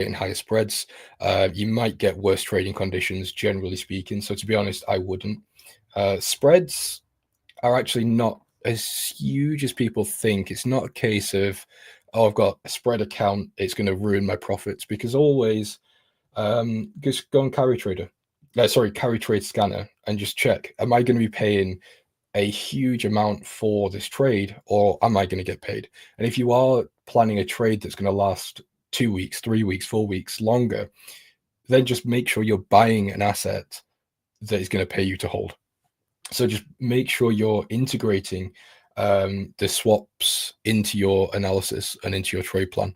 getting higher spreads. You might get worse trading conditions, generally speaking. So to be honest, I wouldn't. Spreads are actually not as huge as people think. It's not a case of, oh, I've got a spread account, it's going to ruin my profits, because always just go on carry trade scanner and just check, am I going to be paying a huge amount for this trade, or am I going to get paid? And if you are planning a trade that's going to last 2 weeks, 3 weeks, 4 weeks longer, then just make sure you're buying an asset that is going to pay you to hold. So just make sure you're integrating the swaps into your analysis and into your trade plan.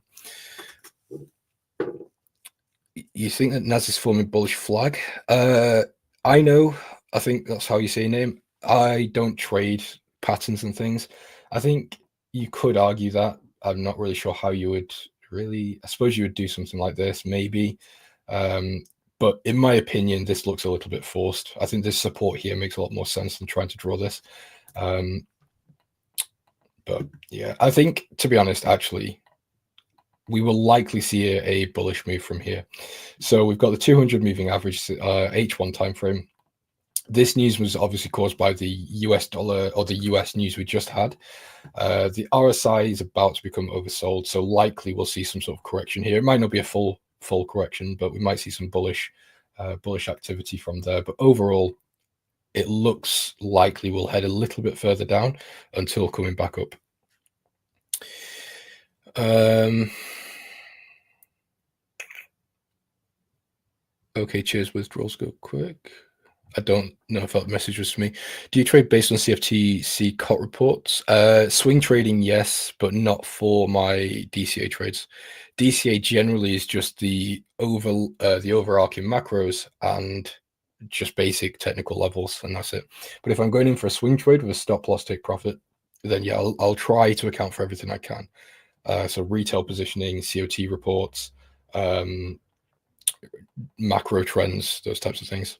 You think that Nas is forming bullish flag? I know. I think that's how you say your name. I don't trade patterns and things. I think you could argue that. I'm not really sure how you would really. I suppose you would do something like this, maybe. But in my opinion, this looks a little bit forced. I think this support here makes a lot more sense than trying to draw this. But yeah, I think, to be honest, actually, we will likely see a bullish move from here. So we've got the 200 moving average H1 time frame. This news was obviously caused by the US dollar, or the US news we just had. The RSI is about to become oversold, so likely we'll see some sort of correction here. It might not be a full correction, but we might see some bullish activity from there. But overall, it looks likely we'll head a little bit further down until coming back up. Okay, cheers. Withdrawals go quick. I don't know if that message was to me. Do you trade based on CFTC COT reports? Swing trading, yes, but not for my DCA trades. DCA generally is just the overarching macros and just basic technical levels, and that's it. But if I'm going in for a swing trade with a stop loss take profit, then yeah, I'll try to account for everything I can. So retail positioning, COT reports, macro trends, those types of things.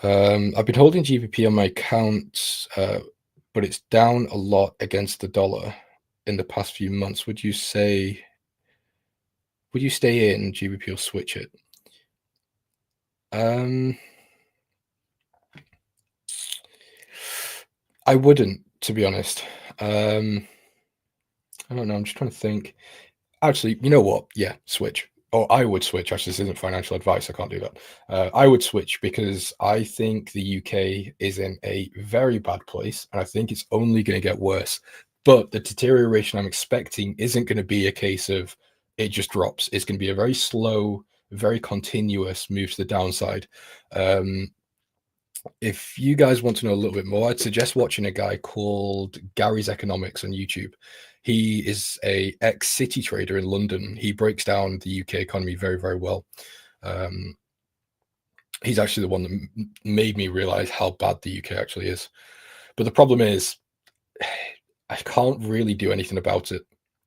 I've been holding GBP on my account, but it's down a lot against the dollar in the past few months. Would you stay in GBP or switch it? I wouldn't, to be honest. I don't know. I'm just trying to think. Actually, you know what? Yeah, switch. Or I would switch. Actually, this isn't financial advice. I can't do that. I would switch because I think the UK is in a very bad place, and I think it's only going to get worse. But the deterioration I'm expecting isn't going to be a case of it just drops. It's going to be a very slow, very continuous move to the downside. If you guys want to know a little bit more, I'd suggest watching a guy called Gary's Economics on YouTube. He is a ex-city trader in London. He breaks down the UK economy very, very well. He's actually the one that made me realize how bad the UK actually is. But the problem is, I can't really do anything about it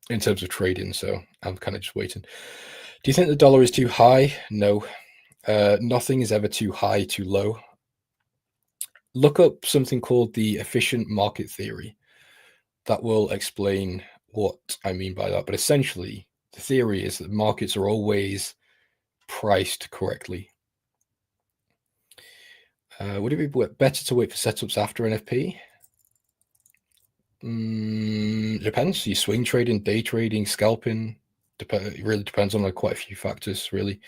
in terms of trading, so I'm kind of just waiting. Do you think the dollar is too high? No. Nothing is ever too high, too low. Look up something called the efficient market theory. That will explain what I mean by that. But essentially, the theory is that markets are always priced correctly. Would it be better to wait for setups after NFP? Depends. You swing trading, day trading, scalping. It really depends on quite a few factors, really.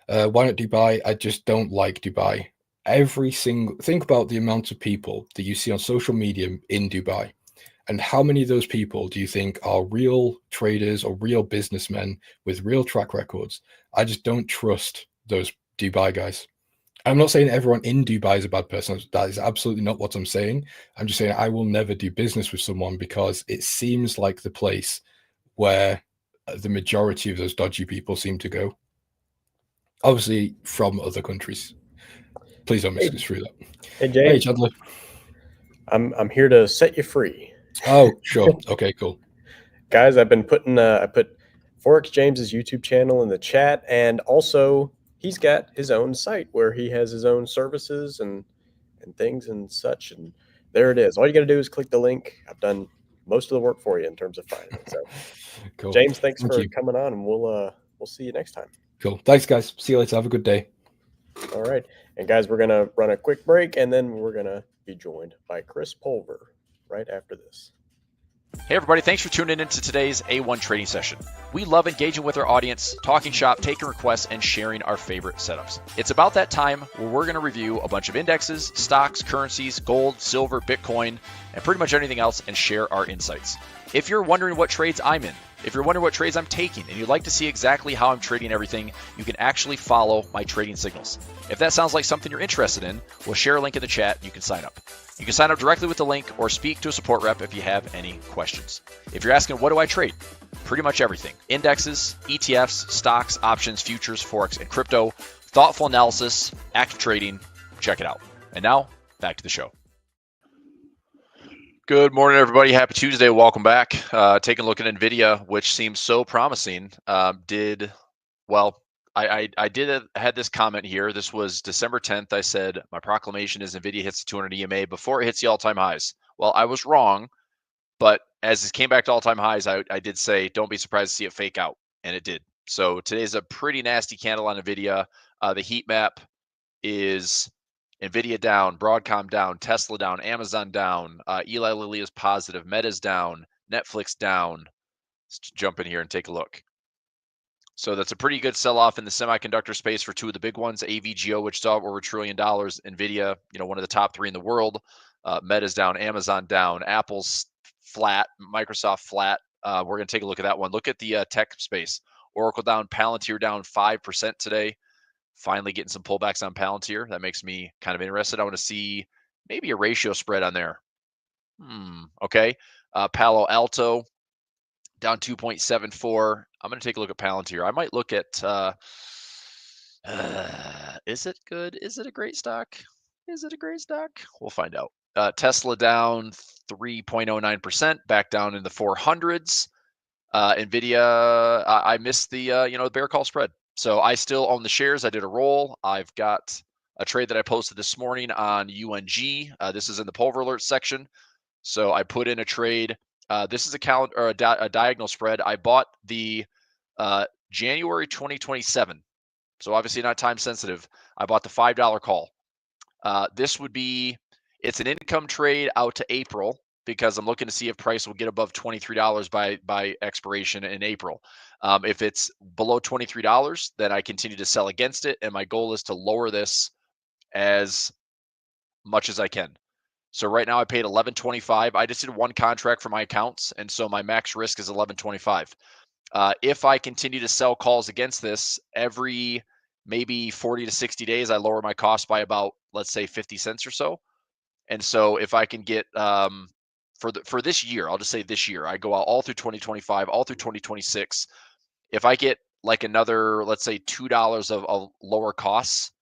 Why not Dubai? I just don't like Dubai. Think about the amount of people that you see on social media in Dubai, and how many of those people do you think are real traders or real businessmen with real track records? I just don't trust those Dubai guys. I'm not saying everyone in Dubai is a bad person. That is absolutely not what I'm saying. I'm just saying I will never do business with someone because it seems like the place where the majority of those dodgy people seem to go. Obviously from other countries. Please don't misconstrue that. Hey, James. Hey, Chandler. I'm here to set you free. Oh, sure. Okay, cool. Guys, I've been putting I put FOREX James's YouTube channel in the chat, and also he's got his own site where he has his own services and things and such. And there it is. All you got to do is click the link. I've done most of the work for you in terms of finding it. So, Cool. James, thanks for coming on, and we'll we'll see you next time. Cool. Thanks, guys. See you later. Have a good day. All right. And guys, we're going to run a quick break, and then we're going to be joined by Chris Pulver right after this. Hey everybody, thanks for tuning in to today's A1 trading session. We love engaging with our audience, talking shop, taking requests, and sharing our favorite setups. It's about that time where we're going to review a bunch of indexes, stocks, currencies, gold, silver, Bitcoin, and pretty much anything else and share our insights. If you're wondering what trades I'm in, if you're wondering what trades I'm taking, and you'd like to see exactly how I'm trading everything, you can actually follow my trading signals. If that sounds like something you're interested in, we'll share a link in the chat. You can sign up. You can sign up directly with the link or speak to a support rep if you have any questions. If you're asking, what do I trade? Pretty much everything. Indexes, ETFs, stocks, options, futures, Forex, and crypto. Thoughtful analysis, active trading. Check it out. And now, back to the show. Good morning, everybody. Happy Tuesday. Welcome back. Taking a look at NVIDIA, which seems so promising. I had this comment here. This was December 10th. I said, my proclamation is NVIDIA hits the 200 EMA before it hits the all-time highs. Well, I was wrong, but as it came back to all-time highs, I did say, don't be surprised to see it fake out, and it did. So today's a pretty nasty candle on NVIDIA. The heat map is NVIDIA down, Broadcom down, Tesla down, Amazon down, Eli Lilly is positive, Meta's down, Netflix down. Let's jump in here and take a look. So that's a pretty good sell-off in the semiconductor space for two of the big ones, AVGO, which saw over $1 trillion, NVIDIA, one of the top 3 in the world. Meta's down, Amazon down, Apple's flat, Microsoft flat. We're going to take a look at that one. Look at the tech space. Oracle down, Palantir down 5% today. Finally getting some pullbacks on Palantir. That makes me kind of interested. I want to see maybe a ratio spread on there. Okay. Palo Alto down 2.74. I'm going to take a look at Palantir. I might look at, is it good? Is it a great stock? Is it a great stock? We'll find out. Tesla down 3.09%, back down in the 400s. NVIDIA, I missed the, the bear call spread. So I still own the shares. I did a roll. I've got a trade that I posted this morning on UNG. This is in the Pulver Alert section. So I put in a trade. This is a calendar or a diagonal spread. I bought the January 2027. So obviously not time sensitive. I bought the $5 call. This would be, it's an income trade out to April, because I'm looking to see if price will get above $23 by expiration in April. If it's below $23, then I continue to sell against it, and my goal is to lower this as much as I can. So right now I paid $11.25. I just did one contract for my accounts, and so my max risk is $11.25. If I continue to sell calls against this every maybe 40 to 60 days, I lower my cost by about, let's say, 50 cents or so. And so if I can get for this year, I'll just say this year, I go out all through 2025, all through 2026. If I get like another, let's say $2 of lower costs,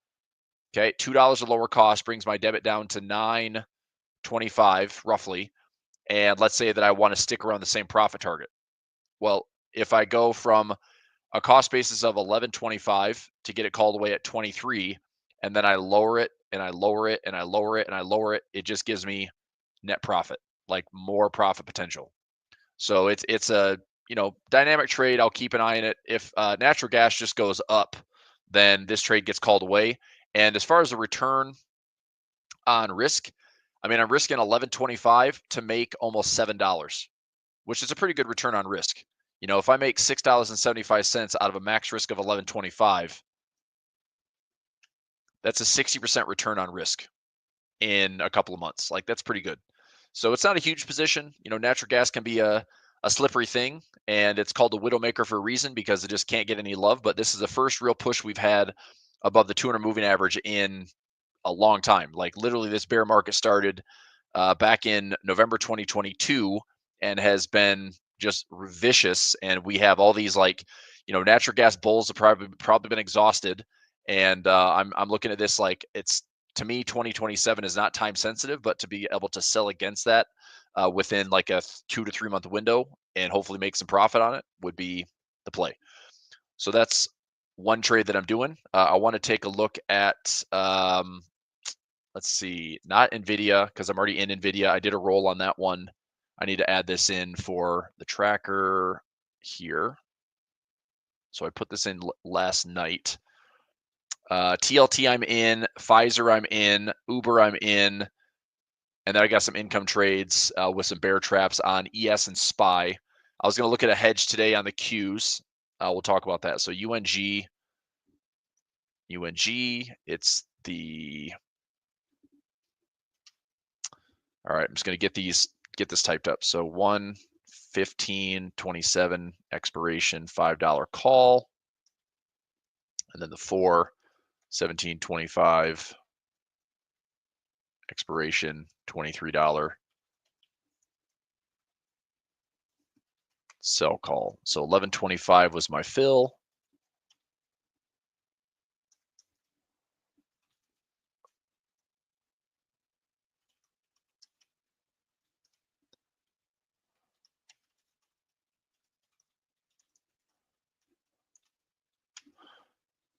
okay, $2 of lower cost brings my debit down to $9.25 roughly. And let's say that I want to stick around the same profit target. Well, if I go from a cost basis of $11.25 to get it called away at 23, and then I lower it and I lower it and I lower it and I lower it, it just gives me net profit, like more profit potential. So it's a dynamic trade. I'll keep an eye on it. If natural gas just goes up, then this trade gets called away. And as far as the return on risk, I mean, I'm risking $11.25 to make almost $7, which is a pretty good return on risk. If I make $6.75 out of a max risk of $11.25, that's a 60% return on risk in a couple of months. Like, that's pretty good. So it's not a huge position. Natural gas can be a slippery thing, and it's called the widowmaker for a reason, because it just can't get any love. But this is the first real push we've had above the 200 moving average in a long time. Like, literally, this bear market started back in November 2022 and has been just vicious. And we have all these natural gas bulls have probably been exhausted. And I'm looking at this like, it's, to me, 2027 is not time sensitive, but to be able to sell against that within like a 2 to 3 month window and hopefully make some profit on it would be the play. So that's one trade that I'm doing. I want to take a look at, let's see, not NVIDIA, because I'm already in NVIDIA. I did a roll on that one. I need to add this in for the tracker here. So I put this in last night. TLT I'm in, Pfizer I'm in, Uber I'm in, and then I got some income trades with some bear traps on ES and SPY. I was going to look at a hedge today on the Qs. We'll talk about that. So UNG, it's the, all right, I'm just going to get this typed up. So 1/15/27 expiration, $5 call. And then the 4/17/25 expiration, $23 sell call. So 11/25 was my fill.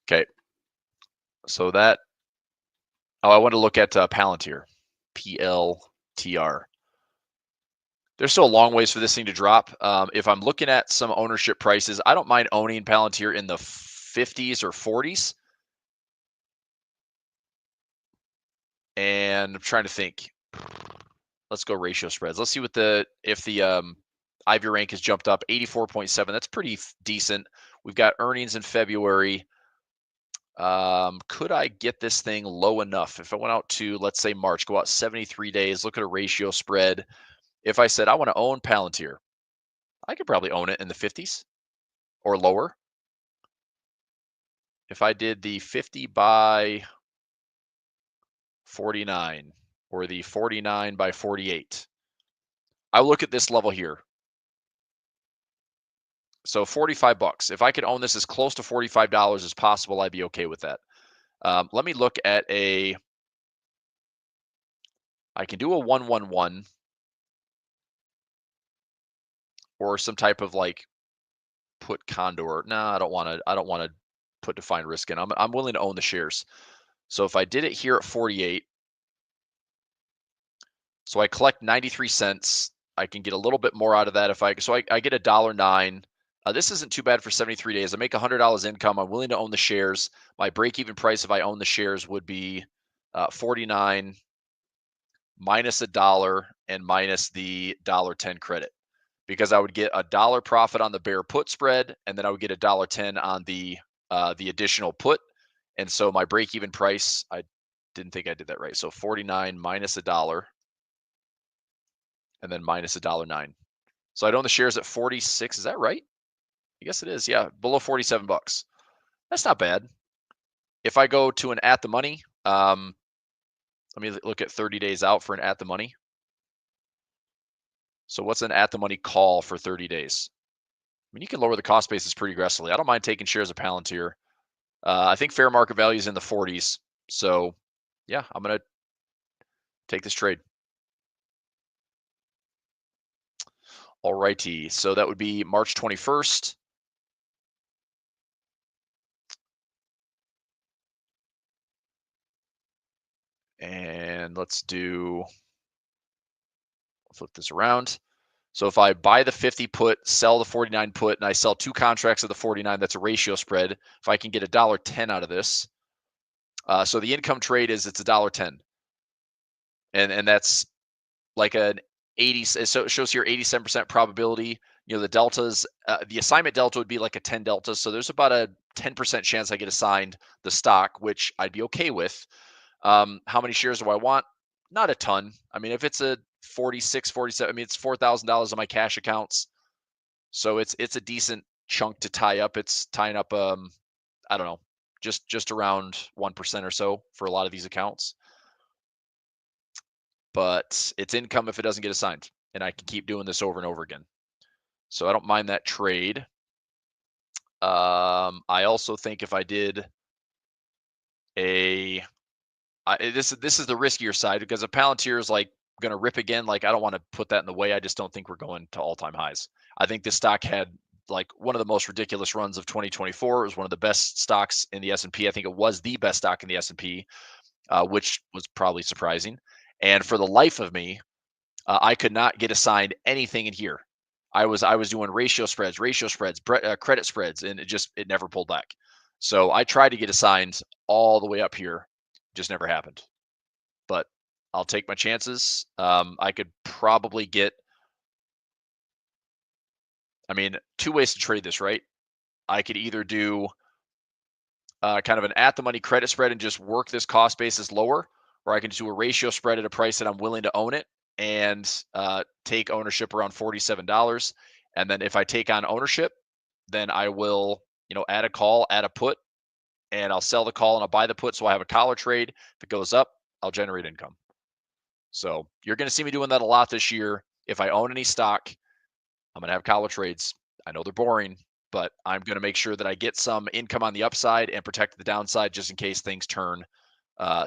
Okay. So that, I want to look at Palantir, PLTR. There's still a long ways for this thing to drop. If I'm looking at some ownership prices, I don't mind owning Palantir in the 50s or 40s. And I'm trying to think. Let's go ratio spreads. Let's see what if the Ivy rank has jumped up 84.7. That's pretty decent. We've got earnings in February. Could I get this thing low enough? If I went out to, let's say March, go out 73 days, look at a ratio spread. If I said I want to own Palantir, I could probably own it in the 50s or lower. If I did the 50 by 49 or the 49 by 48, I look at this level here. So $45. If I could own this as close to $45 as possible, I'd be okay with that. Let me look at I can do a 111 or some type of like put condor. No, I don't want to put defined risk in. I'm willing to own the shares. So if I did it here at 48, so I collect 93 cents. I can get a little bit more out of that I get $1.09. This isn't too bad for 73 days. I make $100 income. I'm willing to own the shares. My break-even price if I own the shares would be 49 minus $1 and minus the $1.10 credit, because I would get $1 profit on the bear put spread, and then I would get $1.10 on the additional put. And so my break-even price, I didn't think I did that right. So 49 minus $1 and then minus $1.09. So I'd own the shares at 46. Is that right? I guess it is. Yeah, below $47. That's not bad. If I go to an at the money, let me look at 30 days out for an at the money. So what's an at the money call for 30 days? I mean, you can lower the cost basis pretty aggressively. I don't mind taking shares of Palantir. I think fair market value is in the 40s. So yeah, I'm going to take this trade. All righty. So that would be March 21st. And let's flip this around. So if I buy the 50 put, sell the 49 put, and I sell 2 contracts of the 49, that's a ratio spread. If I can get $1.10 out of this. So the income trade is it's $1.10. And that's like an 80, so it shows here 87% probability. You know, the deltas, the assignment delta would be like a 10 delta. So there's about a 10% chance I get assigned the stock, which I'd be okay with. How many shares do I want? Not a ton. I mean, if it's a 46, 47, I mean, it's $4,000 on my cash accounts. So it's a decent chunk to tie up. It's tying up, I don't know, just around 1% or so for a lot of these accounts. But it's income if it doesn't get assigned, and I can keep doing this over and over again. So I don't mind that trade. I also think if I did this is the riskier side, because if Palantir is like going to rip again, like I don't want to put that in the way. I just don't think we're going to all-time highs. I think this stock had like one of the most ridiculous runs of 2024. It was one of the best stocks in the S&P. I think it was the best stock in the S&P, which was probably surprising. And for the life of me, I could not get assigned anything in here. I was doing ratio spreads, credit spreads, and it never pulled back. So I tried to get assigned all the way up here, just never happened. But I'll take my chances. I could probably get, I mean, two ways to trade this, right? I could either do kind of an at the money credit spread and just work this cost basis lower, or I can do a ratio spread at a price that I'm willing to own it and take ownership around $47. And then if I take on ownership, then I will, add a call, add a put, and I'll sell the call and I'll buy the put. So I have a collar trade. If it goes up, I'll generate income. So you're going to see me doing that a lot this year. If I own any stock, I'm going to have collar trades. I know they're boring, but I'm going to make sure that I get some income on the upside and protect the downside just in case things turn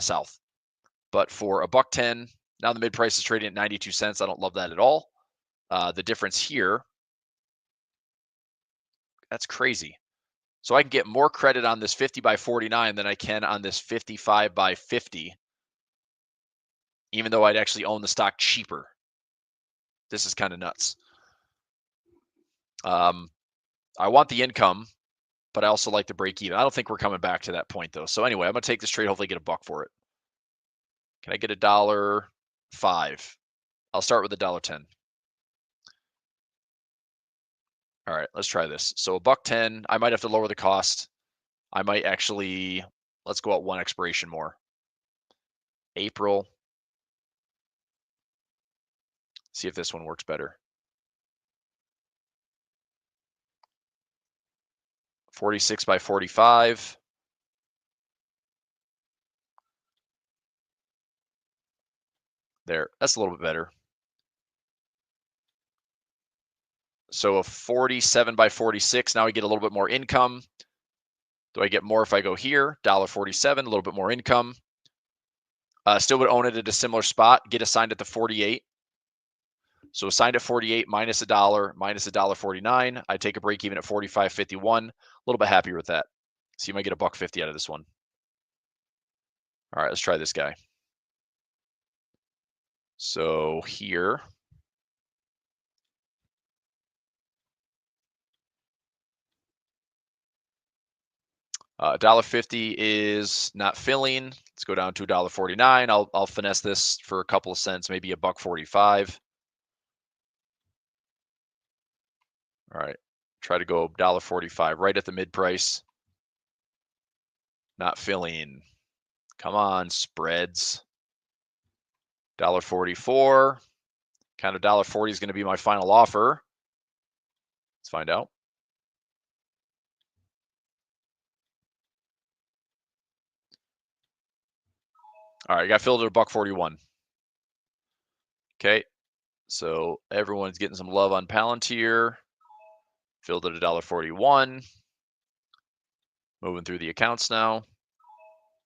south. But for $1.10, now the mid price is trading at 92 cents. I don't love that at all. The difference here, that's crazy. So I can get more credit on this 50 by 49 than I can on this 55 by 50, even though I'd actually own the stock cheaper. This is kind of nuts. I want the income, but I also like to break even. I don't think we're coming back to that point though. So anyway, I'm gonna take this trade, hopefully get $1 for it. Can I get $1.05? I'll start with $1.10. All right, let's try this. So $1.10, I might have to lower the cost. I might actually, let's go out one expiration more. April. See if this one works better. 46 by 45. There, that's a little bit better. So a 47 by 46, now I get a little bit more income. Do I get more if I go here? $1.47, a little bit more income. Still would own it at a similar spot, get assigned at the 48. So assigned at 48 minus $1, minus $1.49. I take a break even at 45.51. A little bit happier with that. See if I get $1.50 out of this one. All right, let's try this guy. So here, $1.50 is not filling. Let's go down to $1.49. I'll finesse this for a couple of cents, maybe $1.45. All right, try to go $1.45 right at the mid price. Not filling. Come on, spreads. $1.44. Kind of $1.40 is going to be my final offer. Let's find out. All right, got filled at $1.41. Okay, so everyone's getting some love on Palantir. Filled at $1.41. Moving through the accounts now.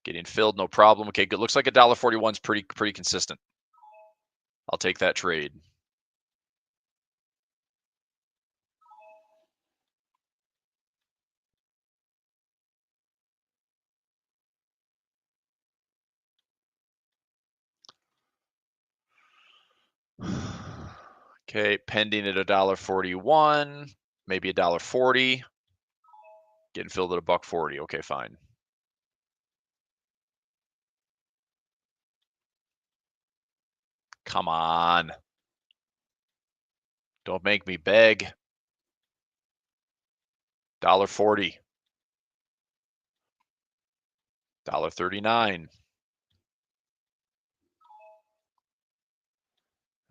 Getting filled, no problem. Okay, good. Looks like $1.41 is pretty consistent. I'll take that trade. Okay, pending at $1.41, maybe $1.40. Getting filled at $1.40. Okay, fine. Come on. Don't make me beg. $1.40. $1.39.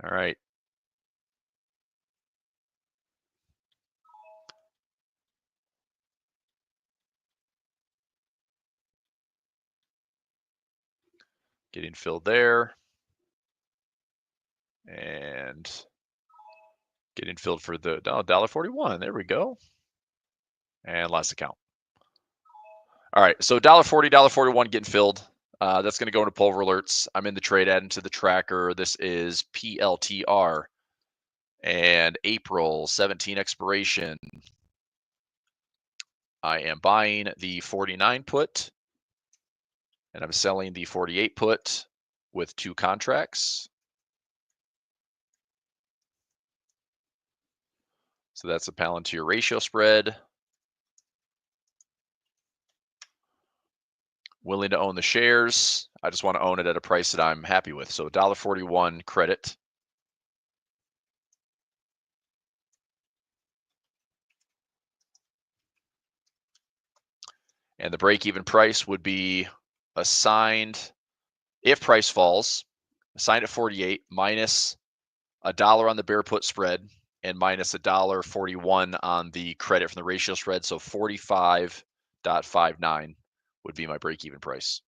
All right. Getting filled there. And getting filled for the $1.41. There we go. And last account. All right, so $1.40, $1.41 getting filled. That's going to go into Pulver alerts. I'm in the trade, adding to the tracker. This is PLTR and April 17 expiration. I am buying the 49 put and I'm selling the 48 put with 2 contracts. So that's a Palantir ratio spread. Willing to own the shares. I just want to own it at a price that I'm happy with. So $1.41 credit. And the break-even price would be assigned, if price falls, assigned at 48 minus $1 on the bear put spread and minus $1.41 on the credit from the ratio spread. So 45.59 would be my break-even price.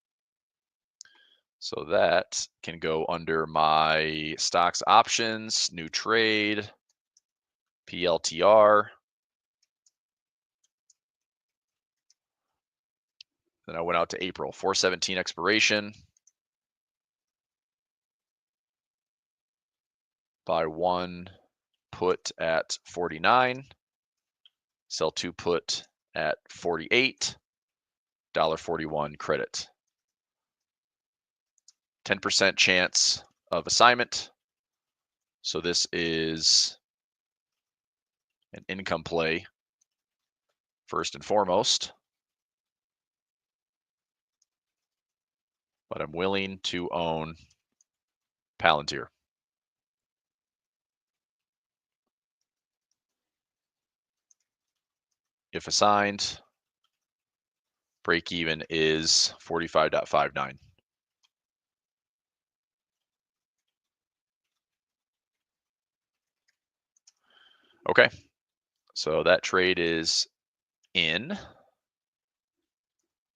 So that can go under my stocks options, new trade, PLTR. Then I went out to April, 4/17 expiration. Buy 1 put at 49. Sell 2 put at 48. $1.41 credit. 10% chance of assignment. So this is an income play first and foremost. But I'm willing to own Palantir. If assigned, break even is 45.59. Okay, so that trade is in.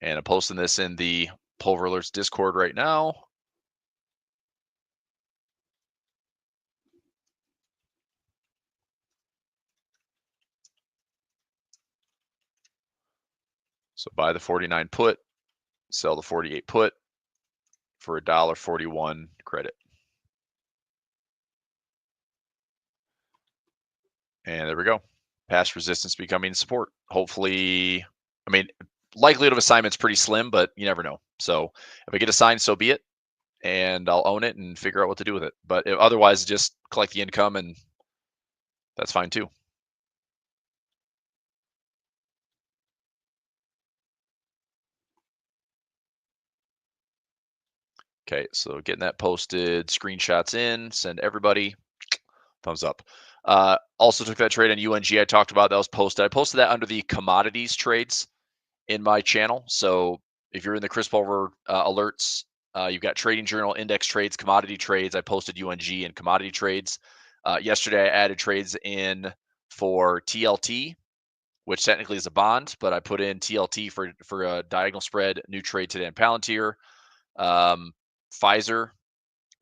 And I'm posting this in the Pulver Alerts Discord right now. So buy the 49 put, sell the 48 put for $1.41 credit. And there we go. Past resistance becoming support. Hopefully, I mean, likelihood of assignment's pretty slim, but you never know. So if I get assigned, so be it. And I'll own it and figure out what to do with it. But if, otherwise, just collect the income and that's fine too. Okay, so getting that posted, screenshots in, send everybody. Thumbs up. Also took that trade on UNG I talked about. That was posted. I posted that under the commodities trades in my channel. So if you're in the Chris Pulver alerts, you've got Trading Journal, index trades, commodity trades. I posted UNG and commodity trades. Yesterday, I added trades in for TLT, which technically is a bond, but I put in TLT for a diagonal spread. New trade today in Palantir, Pfizer,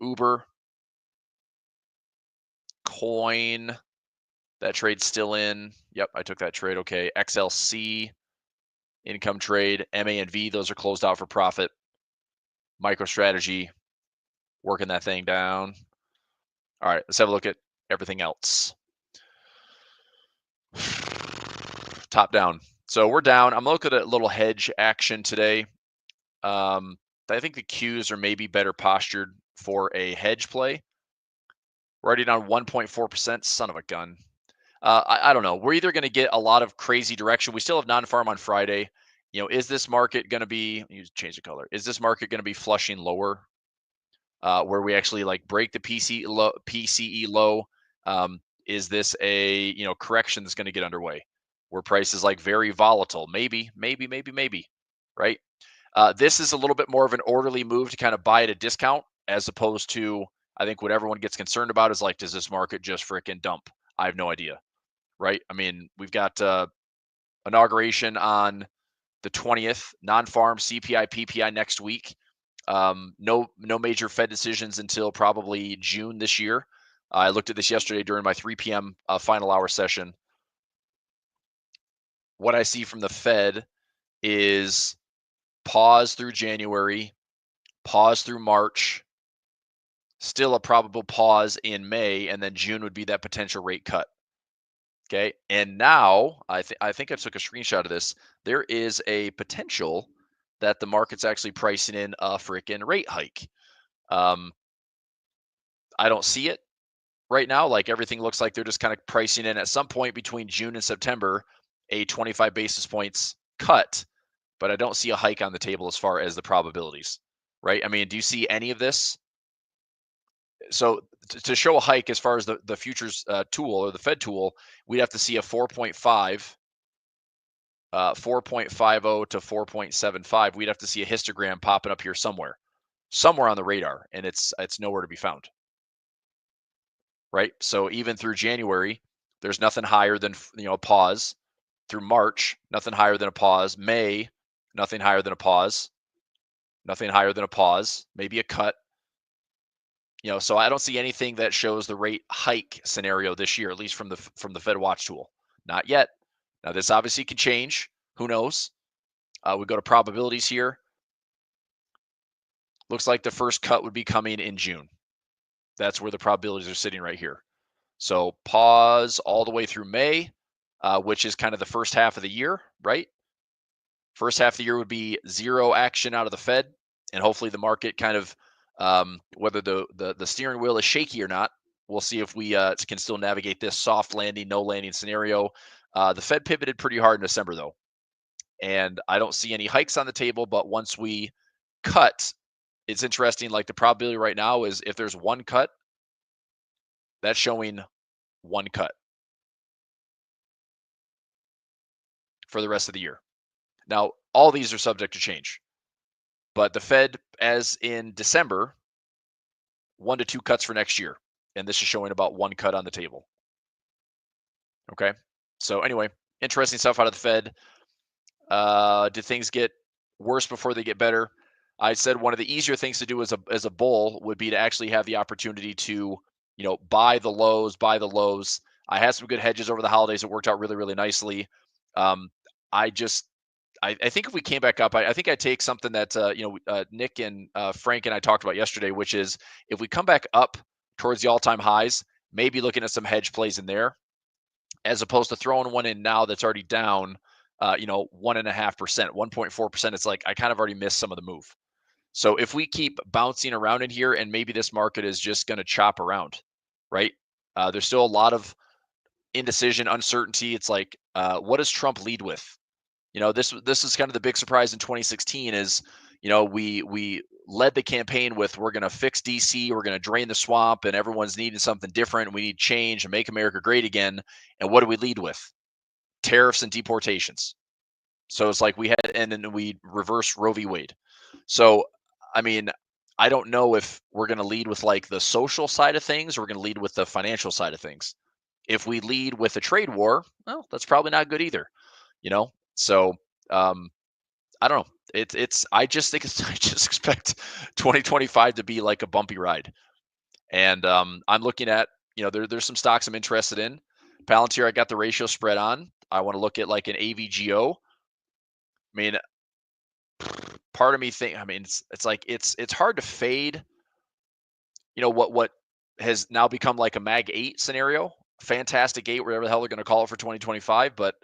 Uber, Coin. That trade's still in. Yep, I took that trade. Okay, XLC, income trade, MA and V. Those are closed out for profit. MicroStrategy, working that thing down. All right, let's have a look at everything else. Top down. So we're down. I'm looking at a little hedge action today. I think the Qs are maybe better postured for a hedge play. We're already down 1.4%. Son of a gun. I don't know. We're either going to get a lot of crazy direction. We still have non-farm on Friday. You know, is this market going to be, change the color. Is this market going to be flushing lower where we actually like break the PCE low? Is this a, correction that's going to get underway where price is like very volatile? Maybe, right? This is a little bit more of an orderly move to kind of buy at a discount as opposed to, I think what everyone gets concerned about is like, does this market just freaking dump? I have no idea, right? I mean, we've got inauguration on the 20th, non-farm CPI, PPI next week. No major Fed decisions until probably June this year. I looked at this yesterday during my 3 p.m. Final hour session. What I see from the Fed is pause through January, pause through March, still a probable pause in May, and then June would be that potential rate cut. Okay, and now I think I took a screenshot of this. There is a potential that the market's actually pricing in a freaking rate hike. I don't see it. right now, like everything looks like they're just kind of pricing in at some point between June and September a 25 basis points cut, but I don't see a hike on the table as far as the probabilities, right? I mean, do you see any of this? So to show a hike as far as the futures tool or the Fed tool, we'd have to see a 4.50 to 4.75. We'd have to see a histogram popping up here somewhere on the radar, and it's nowhere to be found. Right? So even through January, there's nothing higher than, a pause. Through March, nothing higher than a pause. May, nothing higher than a pause. Nothing higher than a pause, maybe a cut. So I don't see anything that shows the rate hike scenario this year, at least from the Fed Watch tool. Not yet. Now this obviously can change. Who knows? We go to probabilities here. Looks like the first cut would be coming in June. That's where the probabilities are sitting right here. So pause all the way through May, which is kind of the first half of the year, right? First half of the year would be zero action out of the Fed, and hopefully the market kind of, whether the steering wheel is shaky or not, we'll see if we can still navigate this soft landing, no landing scenario. The Fed pivoted pretty hard in December though, and I don't see any hikes on the table. But once we cut, it's interesting. Like the probability right now is if there's one cut, that's showing one cut for the rest of the year. Now, all these are subject to change, but the Fed, as in December, 1 to 2 cuts for next year, and this is showing about one cut on the table. Okay, so anyway, interesting stuff out of the Fed. Did things get worse before they get better? I said one of the easier things to do as a bull would be to actually have the opportunity to, buy the lows. I had some good hedges over the holidays. It worked out really, really nicely. I think if we came back up, I think I'd take something that Nick and Frank and I talked about yesterday, which is if we come back up towards the all-time highs, maybe looking at some hedge plays in there, as opposed to throwing one in now that's already down, 1.5%, 1.4%. It's like I kind of already missed some of the move. So if we keep bouncing around in here, and maybe this market is just going to chop around, right? There's still a lot of indecision, uncertainty. It's like, what does Trump lead with? This is kind of the big surprise in 2016 is, we led the campaign with, we're going to fix DC, we're going to drain the swamp, and everyone's needing something different. We need change and make America great again. And what do we lead with? Tariffs and deportations. So it's like and then we reverse Roe v. Wade. So, I mean, I don't know if we're going to lead with like the social side of things, or we're going to lead with the financial side of things. If we lead with a trade war, well, that's probably not good either, So I don't know. I just expect 2025 to be like a bumpy ride. And I'm looking at, there's some stocks I'm interested in. Palantir, I got the ratio spread on. I want to look at like an AVGO. I mean, part of me it's hard to fade, what has now become like a Mag 8 scenario, Fantastic 8, whatever the hell they're going to call it for 2025. But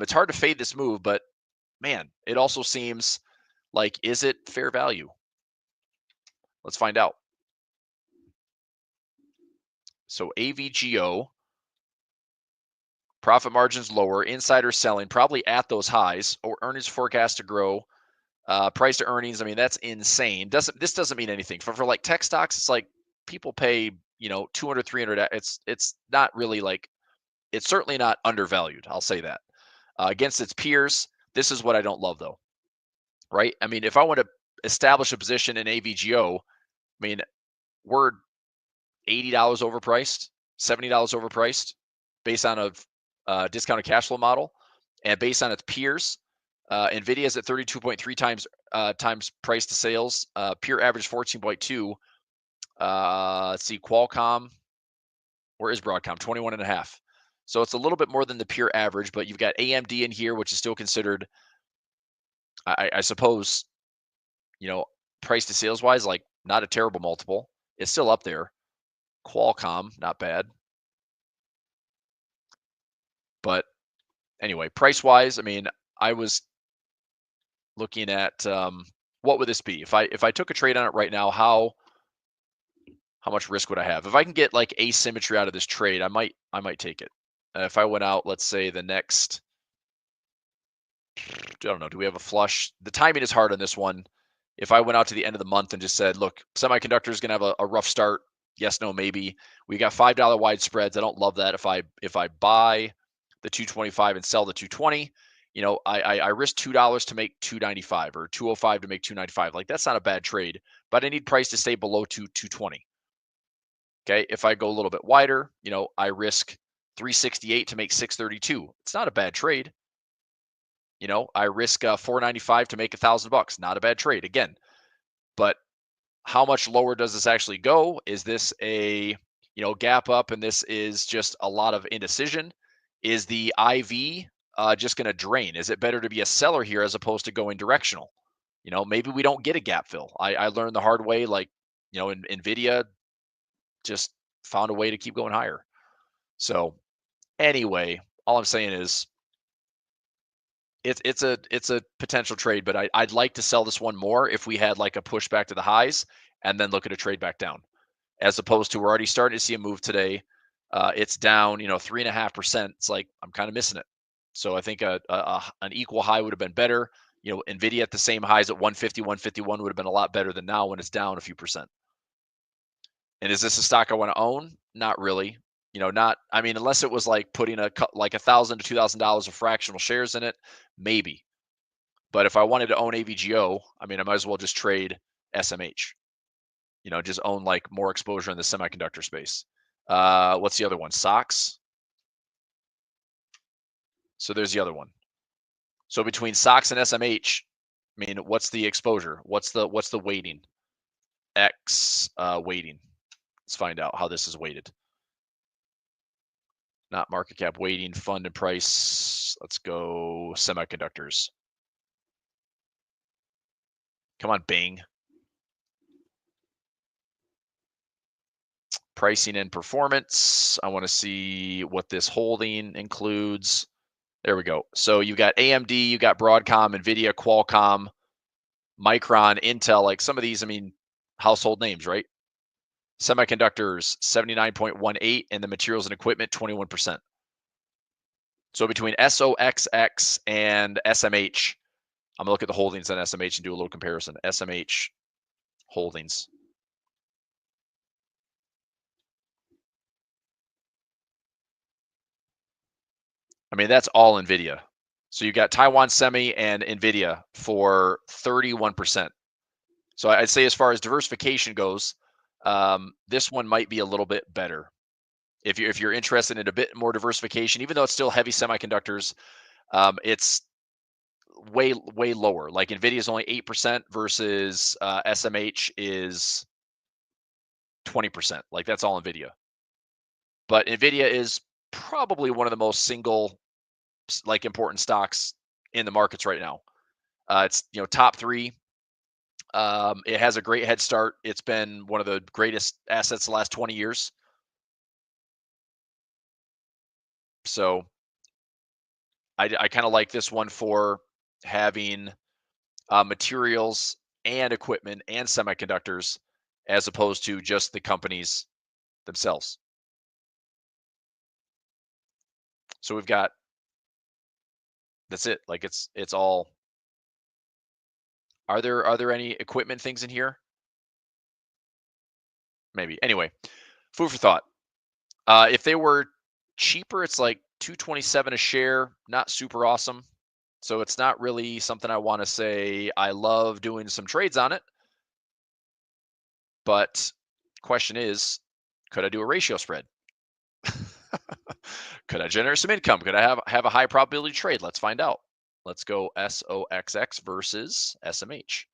it's hard to fade this move, but man, it also seems like, is it fair value? Let's find out. So AVGO, profit margins lower, insider selling, probably at those highs, or earnings forecast to grow, price to earnings. I mean, that's insane. This doesn't mean anything for like tech stocks. It's like people pay, 200, 300. It's not really like, it's certainly not undervalued. I'll say that. Against its peers, this is what I don't love though. Right? I mean, if I want to establish a position in AVGO, I mean, we're $80 overpriced, $70 overpriced based on a discounted cash flow model, and based on its peers. NVIDIA is at 32.3 times price to sales. Peer average 14.2. Let's see, Qualcomm. Where is Broadcom? 21.5. So it's a little bit more than the peer average, but you've got AMD in here, which is still considered, I suppose, price to sales wise, like not a terrible multiple. It's still up there. Qualcomm, not bad. But anyway, price wise, I mean, I was looking at what would this be if I took a trade on it right now? How how much risk would I have? If I can get like asymmetry out of this trade, I might take it. If I went out, let's say the next, I don't know, do we have a flush? The timing is hard on this one. If I went out to the end of the month and just said, look, semiconductor is going to have a rough start. Yes, no, maybe. We got $5 wide spreads. I don't love that. If I buy the 225 and sell the 220, you know, I risk $2 to make 295 or 205 to make 295. Like that's not a bad trade, but I need price to stay below 220. Okay. If I go a little bit wider, you know, I risk 368 to make 632. It's not a bad trade. You know, I risk 495 to make $1,000. Not a bad trade again. But how much lower does this actually go? Is this a, you know, gap up and this is just a lot of indecision? Is the IV just going to drain? Is it better to be a seller here as opposed to going directional? You know, maybe we don't get a gap fill. I learned the hard way, like, you know, in NVIDIA just found a way to keep going higher. So anyway, all I'm saying is it's a potential trade, but I'd like to sell this one more if we had like a pushback to the highs and then look at a trade back down, as opposed to we're already starting to see a move today. It's down, you know, 3.5%. It's like I'm kind of missing it. So I think an equal high would have been better. You know, NVIDIA at the same highs at 150, 151 would have been a lot better than now when it's down a few percent. And is this a stock I want to own? Not really. You know, not, I mean, unless it was like putting like $1,000 to $2,000 of fractional shares in it, maybe. But if I wanted to own AVGO, I mean, I might as well just trade SMH. You know, just own like more exposure in the semiconductor space. What's the other one? SOX. So there's the other one. So between SOX and SMH, I mean, what's the exposure? What's the weighting? X weighting. Let's find out how this is weighted. Not market cap weighting, fund and price. Let's go semiconductors. Come on, Bing. Pricing and performance. I want to see what this holding includes. There we go. So you got AMD, you got Broadcom, NVIDIA, Qualcomm, Micron, Intel, like some of these, I mean, household names, right? Semiconductors, 79.18, and the materials and equipment, 21%. So between SOXX and SMH, I'm gonna look at the holdings on SMH and do a little comparison. SMH holdings. I mean, that's all NVIDIA. So you got Taiwan Semi and NVIDIA for 31%. So I'd say as far as diversification goes, this one might be a little bit better. If you're interested in a bit more diversification, even though it's still heavy semiconductors, it's way lower. Like NVIDIA is only 8% versus SMH is 20%. Like that's all NVIDIA. But NVIDIA is probably one of the most single like important stocks in the markets right now. It's, you know, top 3. It has a great head start. It's been one of the greatest assets the last 20 years. So I kind of like this one for having materials and equipment and semiconductors as opposed to just the companies themselves. So we've got, that's it. Like it's all. Are there any equipment things in here? Maybe. Anyway, food for thought. If they were cheaper, it's like $227 a share, not super awesome. So it's not really something I want to say I love doing some trades on it. But question is, could I do a ratio spread? Could I generate some income? Could I have a high probability trade? Let's find out. Let's go SOXX versus SMH.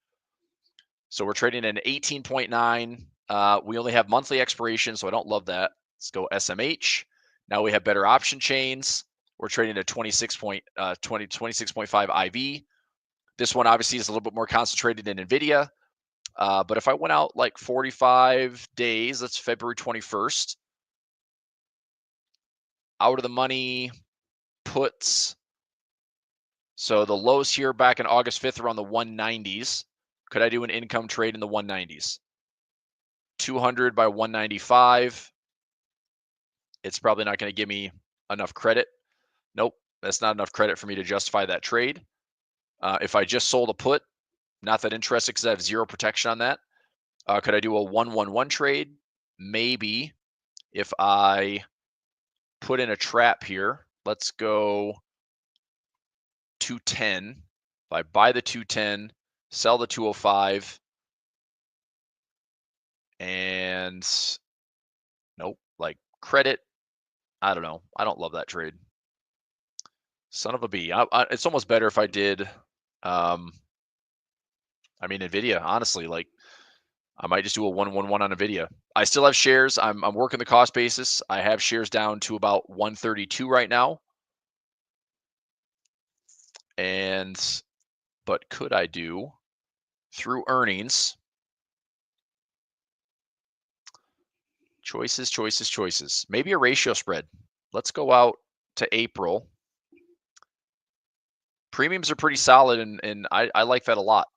So we're trading an 18.9. We only have monthly expiration, so I don't love that. Let's go SMH. Now we have better option chains. We're trading at 26.5 IV. This one obviously is a little bit more concentrated in NVIDIA. But if I went out like 45 days, that's February 21st. Out of the money puts. So the lows here back in August 5th are on the 190s. Could I do an income trade in the 190s? 200 by 195. It's probably not going to give me enough credit. Nope, that's not enough credit for me to justify that trade. If I just sold a put, not that interested because I have zero protection on that. Could I do a 1-1-1 trade? Maybe. If I put in a trap here, let's go 210. If I buy the 210, sell the 205, and nope, like credit, I don't know. I don't love that trade. Son of a bee. It's almost better if I did, I mean, NVIDIA, honestly, like I might just do a 1-1-1 on NVIDIA. I still have shares. I'm working the cost basis. I have shares down to about 132 right now. But could I do through earnings? Choices, choices, choices. Maybe a ratio spread. Let's go out to April. Premiums are pretty solid, and I like that a lot.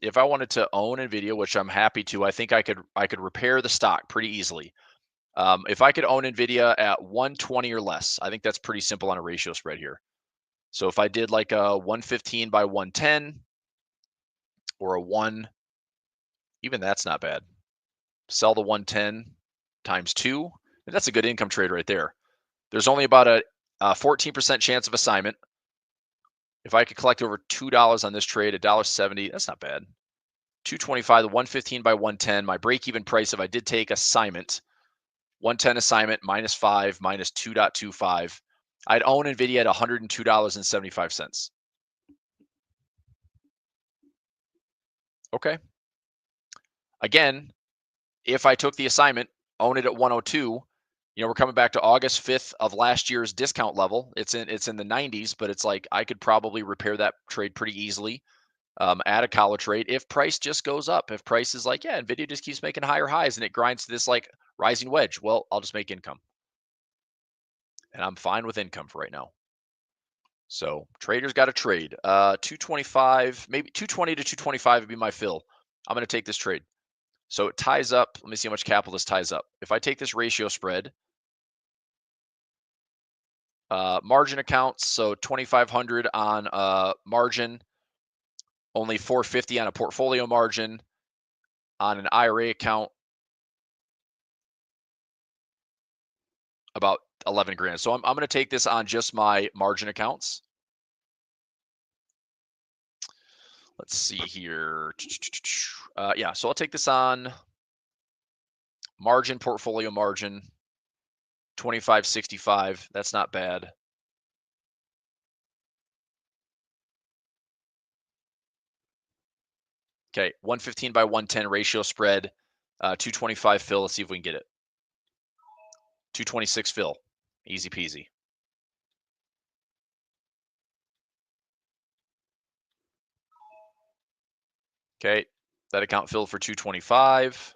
If I wanted to own NVIDIA, which I'm happy to, I think I could repair the stock pretty easily. If I could own NVIDIA at 120 or less, I think that's pretty simple on a ratio spread here. So if I did like a 115 by 110 or a 1, even that's not bad. Sell the 110 times 2, and that's a good income trade right there. There's only about a 14% chance of assignment. If I could collect over $2 on this trade, $1.70, that's not bad. 225, the 115 by 110, my break-even price if I did take assignment, 110 assignment minus 5 minus 2.25. I'd own NVIDIA at $102.75. Okay. Again, if I took the assignment, own it at 102, we're coming back to August 5th of last year's discount level. It's in the 90s, but it's like I could probably repair that trade pretty easily. Add a collar trade if price just goes up. If price is like, yeah, NVIDIA just keeps making higher highs and it grinds to this like rising wedge, well, I'll just make income. And I'm fine with income for right now. So traders got to trade. 225, maybe 220 to 225 would be my fill. I'm going to take this trade. So it ties up. Let me see how much capital this ties up. If I take this ratio spread, margin accounts, so 2,500 on margin, only 450 on a portfolio margin. On an IRA account, about 11 grand. So I'm going to take this on just my margin accounts. Let's see here. Yeah, so I'll take this on margin, portfolio margin, 2565. That's not bad. Okay, 115 by 110 ratio spread, 225 fill. Let's see if we can get it. 226 fill. Easy peasy. Okay, that account filled for 225.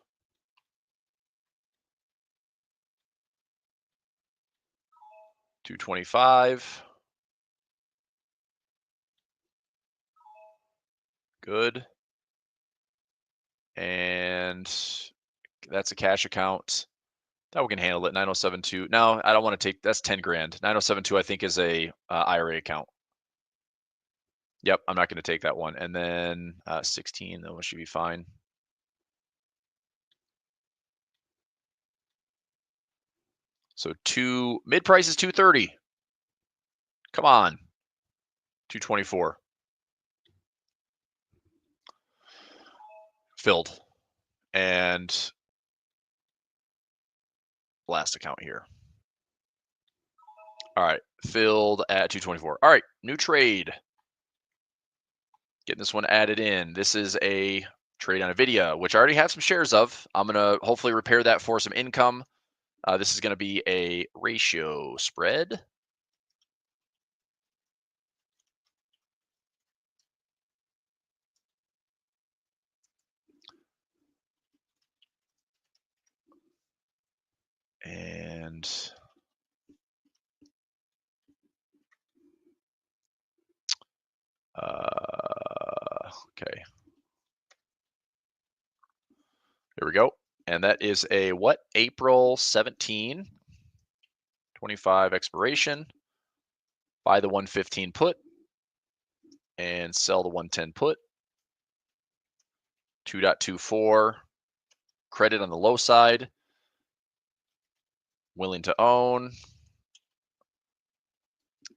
$225. Good. And that's a cash account. That we can handle it. 9072. No, I don't want to take, that's 10 grand. 9072, I think, is a IRA account. Yep, I'm not going to take that one. And then 16, that one should be fine. So mid price is 230. Come on. 224. Filled. And last account here. All right, filled at 224. All right, new trade. Getting this one added in. This is a trade on NVIDIA, which I already have some shares of. I'm going to hopefully repair that for some income. This is going to be a ratio spread. And okay. There we go. And that is a what? April 17, 25 expiration. Buy the 115 put and sell the 110 put. 2.24 credit on the low side. Willing to own.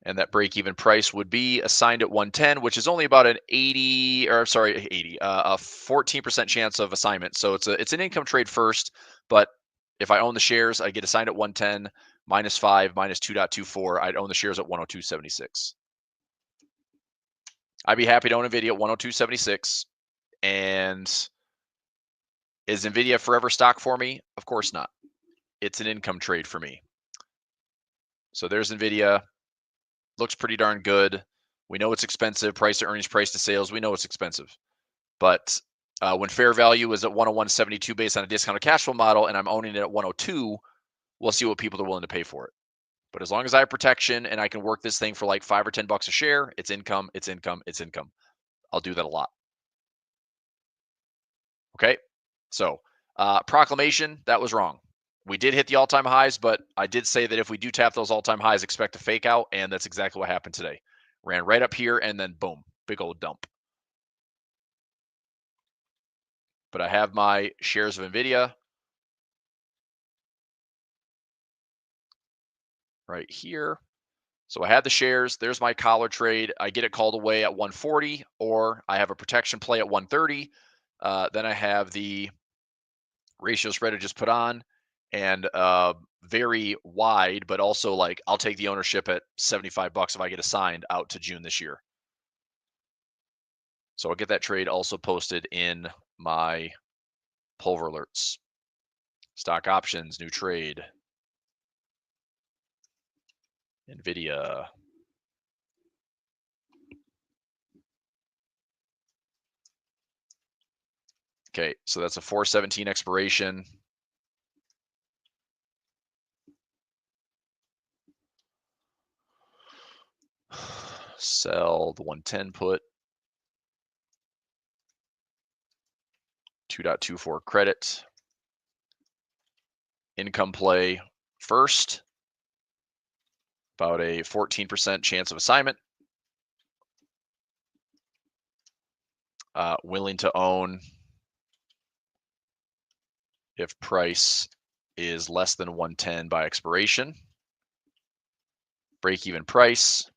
And that break-even price would be assigned at 110, which is only about an 14% chance of assignment. So it's an income trade first, but if I own the shares, I get assigned at 110, minus 5, minus 2.24. I'd own the shares at 102.76. I'd be happy to own NVIDIA at 102.76. And is NVIDIA forever stock for me? Of course not. It's an income trade for me. So there's NVIDIA. Looks pretty darn good. We know it's expensive. Price to earnings, price to sales. We know it's expensive. But when fair value is at 101.72 based on a discounted cash flow model and I'm owning it at 102, we'll see what people are willing to pay for it. But as long as I have protection and I can work this thing for like $5 or $10 a share, it's income, it's income, it's income. I'll do that a lot. Okay. So proclamation, that was wrong. We did hit the all-time highs, but I did say that if we do tap those all-time highs, expect a fake out, and that's exactly what happened today. Ran right up here, and then boom, big old dump. But I have my shares of NVIDIA right here. So I had the shares. There's my collar trade. I get it called away at 140, or I have a protection play at 130. Then I have the ratio spread I just put on, and very wide, but also like I'll take the ownership at $75 if I get assigned out to June this year. So I'll get that trade also posted in my Pulver alerts. Stock options, new trade. NVIDIA. Okay, so that's a 4/17 expiration. Sell the 110 put. 2.24 credit. Income play first. About a 14% chance of assignment. Willing to own if price is less than 110 by expiration. Break-even price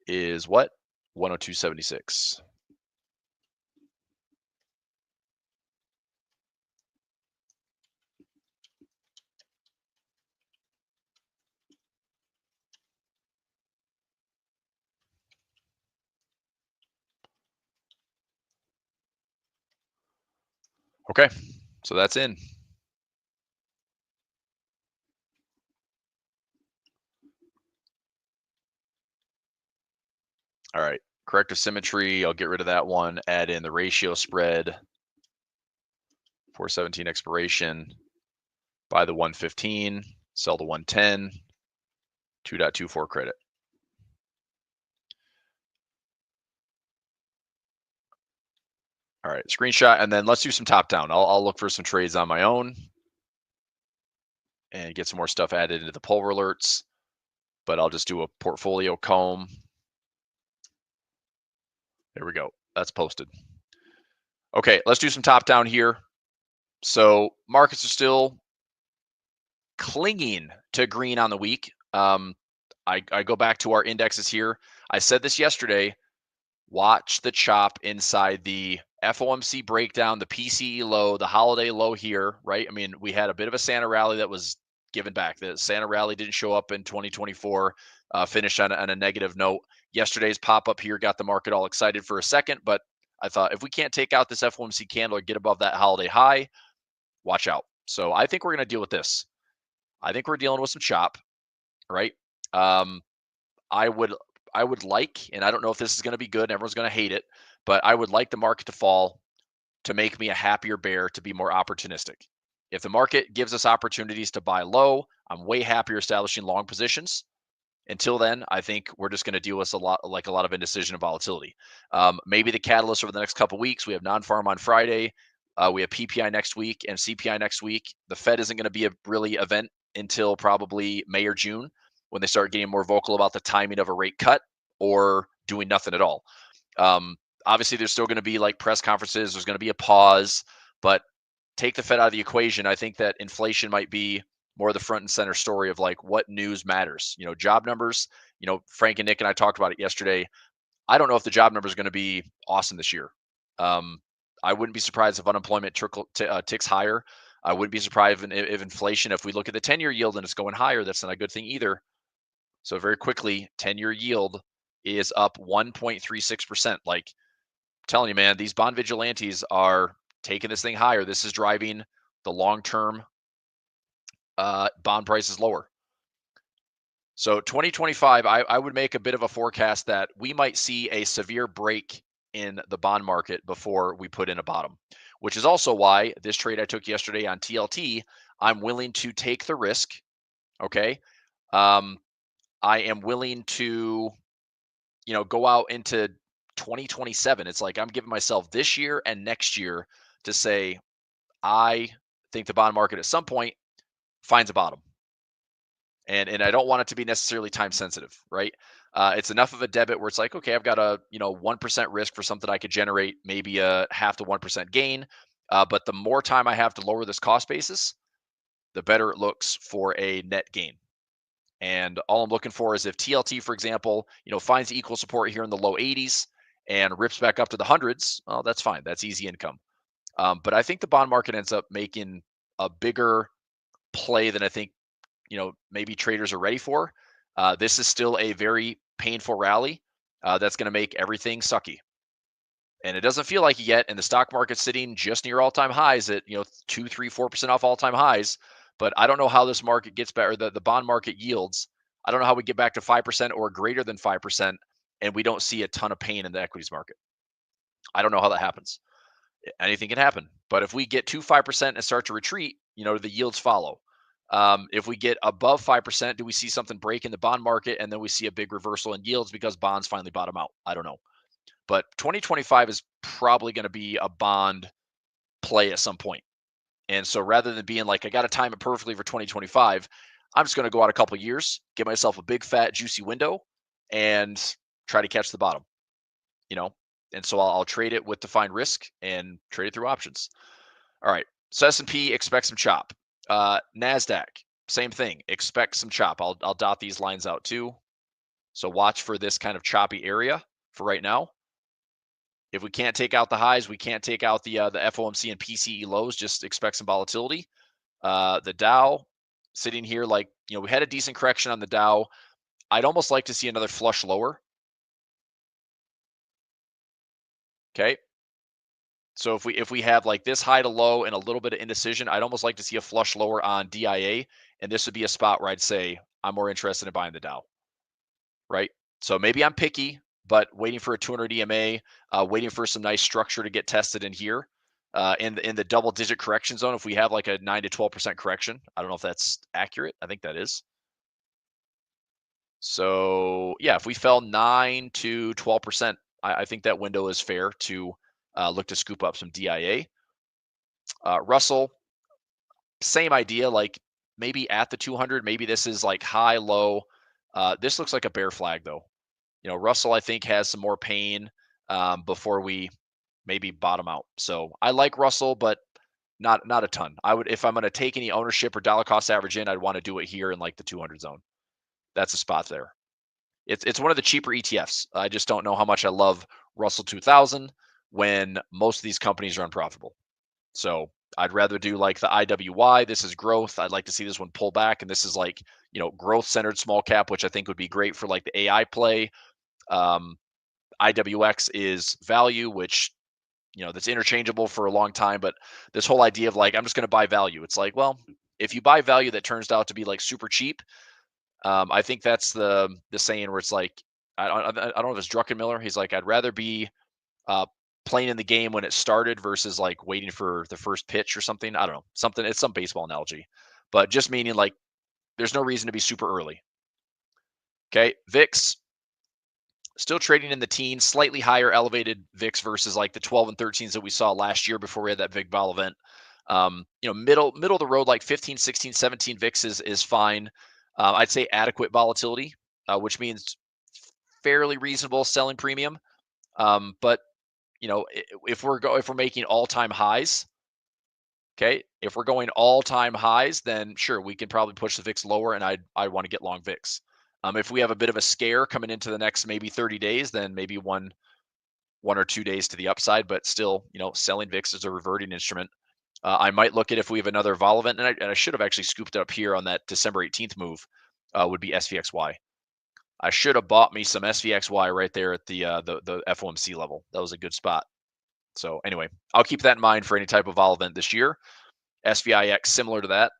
is what? 102.76. Okay, so that's in. All right, corrective symmetry, I'll get rid of that one, add in the ratio spread, 4/17 expiration, buy the 115, sell the 110, 2.24 credit. All right, screenshot, and then let's do some top down. I'll look for some trades on my own and get some more stuff added into the Pulver alerts, but I'll just do a portfolio comb. There we go. That's posted. Okay, let's do some top down here. So markets are still clinging to green on the week. I go back to our indexes here. I said this yesterday. Watch the chop inside the FOMC breakdown, the PCE low, the holiday low here, right? I mean, we had a bit of a Santa rally that was given back. The Santa rally didn't show up in 2024, finished on a negative note. Yesterday's pop-up here got the market all excited for a second, but I thought if we can't take out this FOMC candle or get above that holiday high, watch out. So I think we're going to deal with this. I think we're dealing with some chop, right? I would like, and I don't know if this is going to be good and everyone's going to hate it, but I would like the market to fall to make me a happier bear, to be more opportunistic. If the market gives us opportunities to buy low, I'm way happier establishing long positions. Until then, I think we're just going to deal with a lot of indecision and volatility. Maybe the catalyst over the next couple of weeks, we have non-farm on Friday. We have PPI next week and CPI next week. The Fed isn't going to be a really event until probably May or June, when they start getting more vocal about the timing of a rate cut or doing nothing at all. Obviously, there's still going to be like press conferences. There's going to be a pause, but take the Fed out of the equation. I think that inflation might be more the front and center story of like what news matters. You know, job numbers. You know, Frank and Nick and I talked about it yesterday. I don't know if the job number is going to be awesome this year. I wouldn't be surprised if unemployment ticks higher. I wouldn't be surprised if inflation, if we look at the 10-year yield and it's going higher, that's not a good thing either. So very quickly, 10-year yield is up 1.36%. Like, I'm telling you, man, these bond vigilantes are taking this thing higher. This is driving the long-term bond prices lower. So 2025, I would make a bit of a forecast that we might see a severe break in the bond market before we put in a bottom, which is also why this trade I took yesterday on TLT, I'm willing to take the risk. Okay. I am willing to, go out into 2027. It's like I'm giving myself this year and next year to say, I think the bond market at some point finds a bottom. And I don't want it to be necessarily time sensitive, right? It's enough of a debit where it's like, okay, I've got a 1% risk for something I could generate maybe a 0.5 to 1% gain. But the more time I have to lower this cost basis, the better it looks for a net gain. And all I'm looking for is if TLT, for example, finds equal support here in the low 80s and rips back up to the hundreds, well, that's fine. That's easy income. But I think the bond market ends up making a bigger play than I think maybe traders are ready for. This is still a very painful rally that's going to make everything sucky. And it doesn't feel like it yet. And the stock market's sitting just near all-time highs at 2, 3, 4% off all-time highs. But I don't know how this market gets better. The bond market yields. I don't know how we get back to 5% or greater than 5%, and we don't see a ton of pain in the equities market. I don't know how that happens. Anything can happen. But if we get to 5% and start to retreat, the yields follow. If we get above 5%, do we see something break in the bond market and then we see a big reversal in yields because bonds finally bottom out? I don't know. But 2025 is probably going to be a bond play at some point. And so rather than being like, I got to time it perfectly for 2025, I'm just going to go out a couple years, give myself a big, fat, juicy window and try to catch the bottom, And so I'll trade it with defined risk and trade it through options. All right. So S&P expects some chop. Nasdaq, same thing. Expect some chop. I'll dot these lines out too. So watch for this kind of choppy area for right now. If we can't take out the highs, we can't take out the FOMC and PCE lows. Just expect some volatility. The Dow sitting here like we had a decent correction on the Dow. I'd almost like to see another flush lower. Okay. So if we have like this high to low and a little bit of indecision, I'd almost like to see a flush lower on DIA, and this would be a spot where I'd say I'm more interested in buying the Dow, right? So maybe I'm picky, but waiting for a 200 EMA, waiting for some nice structure to get tested in here, in the double-digit correction zone. If we have like a 9 to 12% correction, I don't know if that's accurate. I think that is. So yeah, if we fell 9 to 12%, I think that window is fair to look to scoop up some DIA. Russell, same idea, like maybe at the 200, maybe this is like high, low. This looks like a bear flag though. Russell, I think, has some more pain before we maybe bottom out. So I like Russell, but not a ton. I would, if I'm going to take any ownership or dollar cost average in, I'd want to do it here in like the 200 zone. That's a spot there. It's one of the cheaper ETFs. I just don't know how much I love Russell 2000 when most of these companies are unprofitable. So I'd rather do like the IWY. This is growth. I'd like to see this one pull back. And this is like, growth centered small cap, which I think would be great for like the AI play. IWX is value, which, that's interchangeable for a long time. But this whole idea of like, I'm just going to buy value. It's like, well, if you buy value that turns out to be like super cheap, I think that's the saying where it's like, I don't know if it's Druckenmiller. He's like, I'd rather be playing in the game when it started versus like waiting for the first pitch or something. I don't know, it's some baseball analogy, but just meaning like there's no reason to be super early. Okay. VIX, still trading in the teens, slightly higher elevated VIX versus like the 12 and 13s that we saw last year before we had that big vol event. You know, middle of the road, like 15, 16, 17 VIX is fine. I'd say adequate volatility, which means fairly reasonable selling premium. But you know, if we're making all-time highs, okay, if we're going all-time highs, then sure, we can probably push the VIX lower, and I want to get long VIX. If we have a bit of a scare coming into the next maybe 30 days, then maybe one or 2 days to the upside, but still, you know, selling VIX is a reverting instrument. I might look at if we have another vol event, and I should have actually scooped it up here on that December 18th move, would be SVXY. I should have bought me some SVXY right there at the FOMC level. That was a good spot. So anyway, I'll keep that in mind for any type of vol event this year. SVIX, similar to that.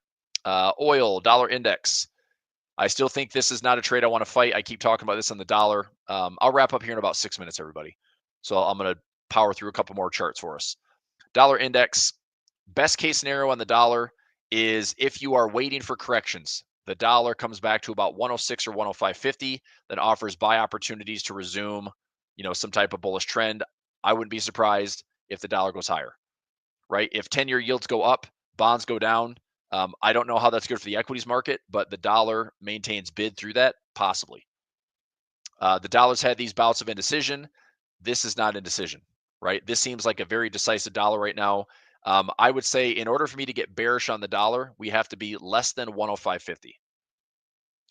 Oil, dollar index. I still think this is not a trade I want to fight. I keep talking about this on the dollar. I'll wrap up here in about 6 minutes, everybody. So I'm going to power through a couple more charts for us. Dollar index, best case scenario on the dollar is if you are waiting for corrections, the dollar comes back to about 106 or 105.50, then offers buy opportunities to resume, you know, some type of bullish trend. I wouldn't be surprised if the dollar goes higher, right? If 10-year yields go up, bonds go down. I don't know how that's good for the equities market, but the dollar maintains bid through that, possibly. The dollar's had these bouts of indecision. This is not indecision, right? This seems like a very decisive dollar right now. I would say in order for me to get bearish on the dollar, we have to be less than 105.50.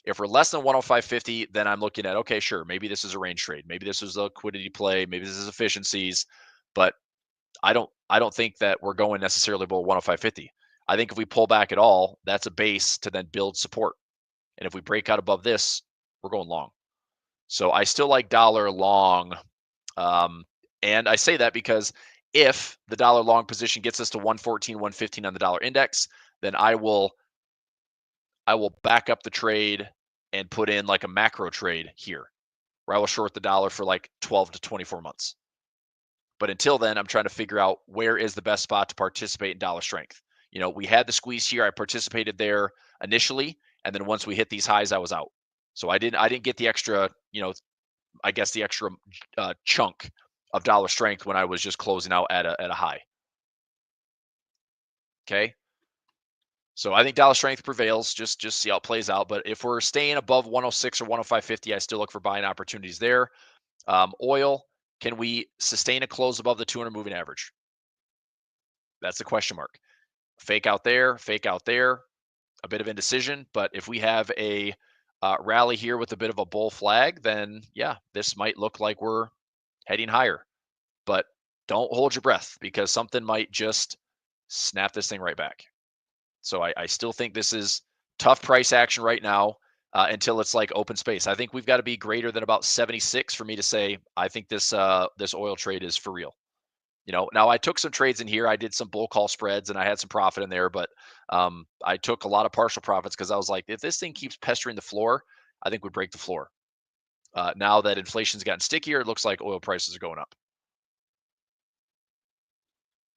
If we're less than 105.50, then I'm looking at, okay, sure, maybe this is a range trade. Maybe this is a liquidity play. Maybe this is efficiencies. But I don't think that we're going necessarily below 105.50. I think if we pull back at all, that's a base to then build support. And if we break out above this, we're going long. So I still like dollar long. And I say that because if the dollar long position gets us to 114, 115 on the dollar index, then I will back up the trade and put in like a macro trade here, where I will short the dollar for like 12 to 24 months. But until then, I'm trying to figure out where is the best spot to participate in dollar strength. You know, we had the squeeze here. I participated there initially, and then once we hit these highs, I was out. So I didn't get the extra, you know, I guess the extra chunk of dollar strength when I was just closing out at a high. Okay. So I think dollar strength prevails. Just see how it plays out. But if we're staying above 106 or 105.50, I still look for buying opportunities there. Oil, can we sustain a close above the 200 moving average? That's the question mark. Fake out there, a bit of indecision. But if we have a rally here with a bit of a bull flag, then yeah, this might look like we're heading higher. But don't hold your breath, because something might just snap this thing right back. So I still think this is tough price action right now until it's like open space. I think we've got to be greater than about 76 for me to say I think this oil trade is for real. You know, now I took some trades in here. I did some bull call spreads and I had some profit in there, but I took a lot of partial profits because I was like, if this thing keeps pestering the floor, I think we break the floor. Now that inflation's gotten stickier, it looks like oil prices are going up.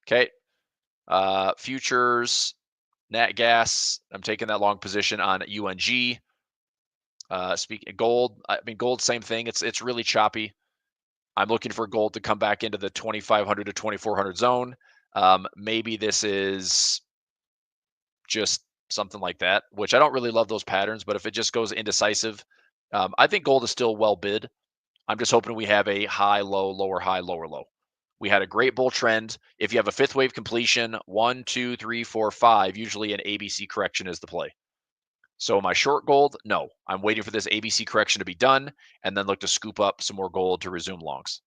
Okay. Futures, nat gas. I'm taking that long position on UNG. Speaking gold, I mean, gold, same thing. It's really choppy. I'm looking for gold to come back into the 2,500 to 2,400 zone. Maybe this is just something like that, which I don't really love those patterns, but if it just goes indecisive, I think gold is still well bid. I'm just hoping we have a high, low, lower, high, lower, low. We had a great bull trend. If you have a fifth wave completion, 1, 2, 3, 4, 5, usually an ABC correction is the play. So am I short gold? No, I'm waiting for this ABC correction to be done and then look to scoop up some more gold to resume longs.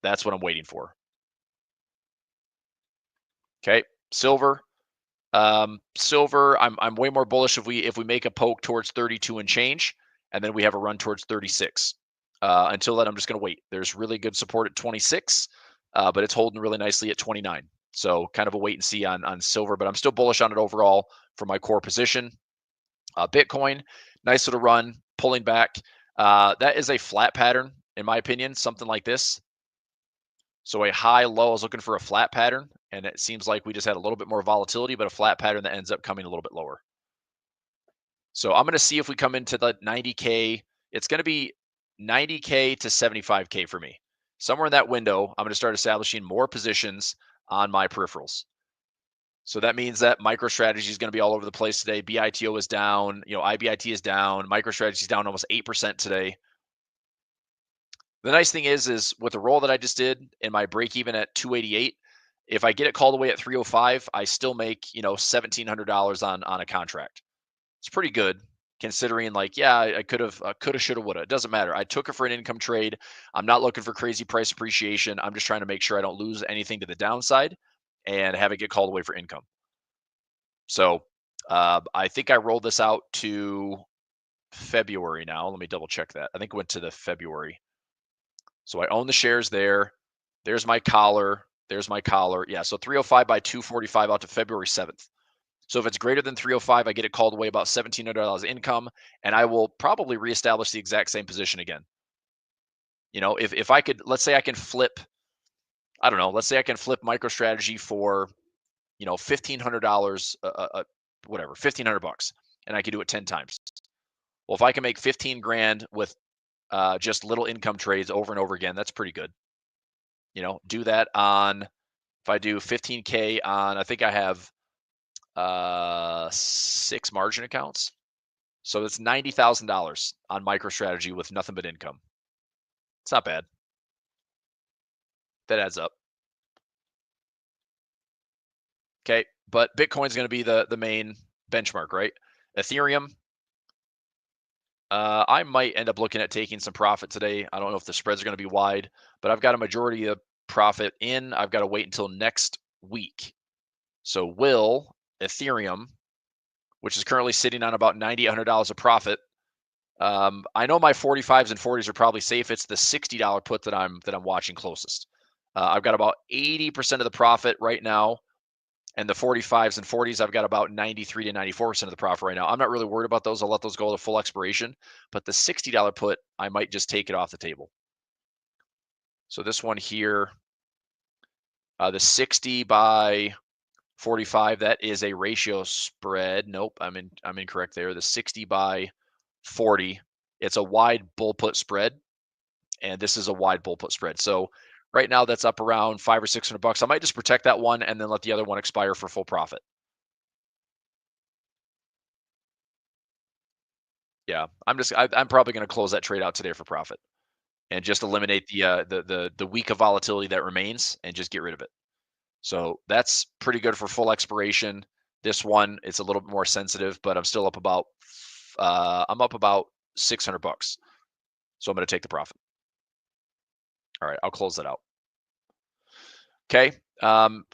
That's what I'm waiting for. Okay, silver. Silver, I'm way more bullish if we make a poke towards 32 and change, and then we have a run towards 36. Until then, I'm just going to wait. There's really good support at 26, but it's holding really nicely at 29. So kind of a wait and see on silver, but I'm still bullish on it overall for my core position. Bitcoin, nice little run, pulling back. That is a flat pattern, in my opinion, something like this. So a high, low, I was looking for a flat pattern, and it seems like we just had a little bit more volatility, but a flat pattern that ends up coming a little bit lower. So I'm going to see if we come into the 90K. It's going to be 90K to 75K for me. Somewhere in that window, I'm going to start establishing more positions on my peripherals. So that means that MicroStrategy is going to be all over the place today. BITO is down, IBIT is down, MicroStrategy is down almost 8% today. The nice thing is with the roll that I just did and my break even at 288, if I get it called away at 305, I still make, $1,700 on a contract. It's pretty good considering, like, yeah, I could have, should have, would have. It doesn't matter. I took it for an income trade. I'm not looking for crazy price appreciation. I'm just trying to make sure I don't lose anything to the downside and have it get called away for income. So I think I rolled this out to February now. Let me double check that. I think it went to the February. So I own the shares there. There's my collar. There's my collar. Yeah, so 305 by 245 out to February 7th. So if it's greater than 305, I get it called away about $1,700 income, and I will probably reestablish the exact same position again. If I could, let's say I can flip, I don't know, let's say I can flip MicroStrategy for, $1,500, whatever, $1,500, and I could do it 10 times. Well, if I can make 15 grand with just little income trades over and over again, that's pretty good. Do that on, if I do 15K on, I think I have 6 margin accounts. So it's $90,000 on MicroStrategy with nothing but income. It's not bad. That adds up. Okay, but Bitcoin's going to be the main benchmark, right? Ethereum, I might end up looking at taking some profit today. I don't know if the spreads are going to be wide, but I've got a majority of profit in. I've got to wait until next week. So will Ethereum, which is currently sitting on about $9,800 of profit, I know my 45s and 40s are probably safe. It's the $60 put that I'm watching closest. I've got about 80% of the profit right now, and the 45s and 40s, I've got about 93 to 94% of the profit right now. I'm not really worried about those. I'll let those go to full expiration, but the $60 put, I might just take it off the table. So this one here, the 60 by 45, that is a ratio spread. Nope, I'm incorrect there. The 60 by 40, it's a wide bull put spread, and this is a wide bull put spread. So right now that's up around $500 or $600. I might just protect that one and then let the other one expire for full profit. Yeah, I'm probably going to close that trade out today for profit and just eliminate the week of volatility that remains and just get rid of it. So that's pretty good for full expiration. This one, it's a little bit more sensitive, but I'm still up about $600. So I'm going to take the profit. All right, I'll close that out. Okay,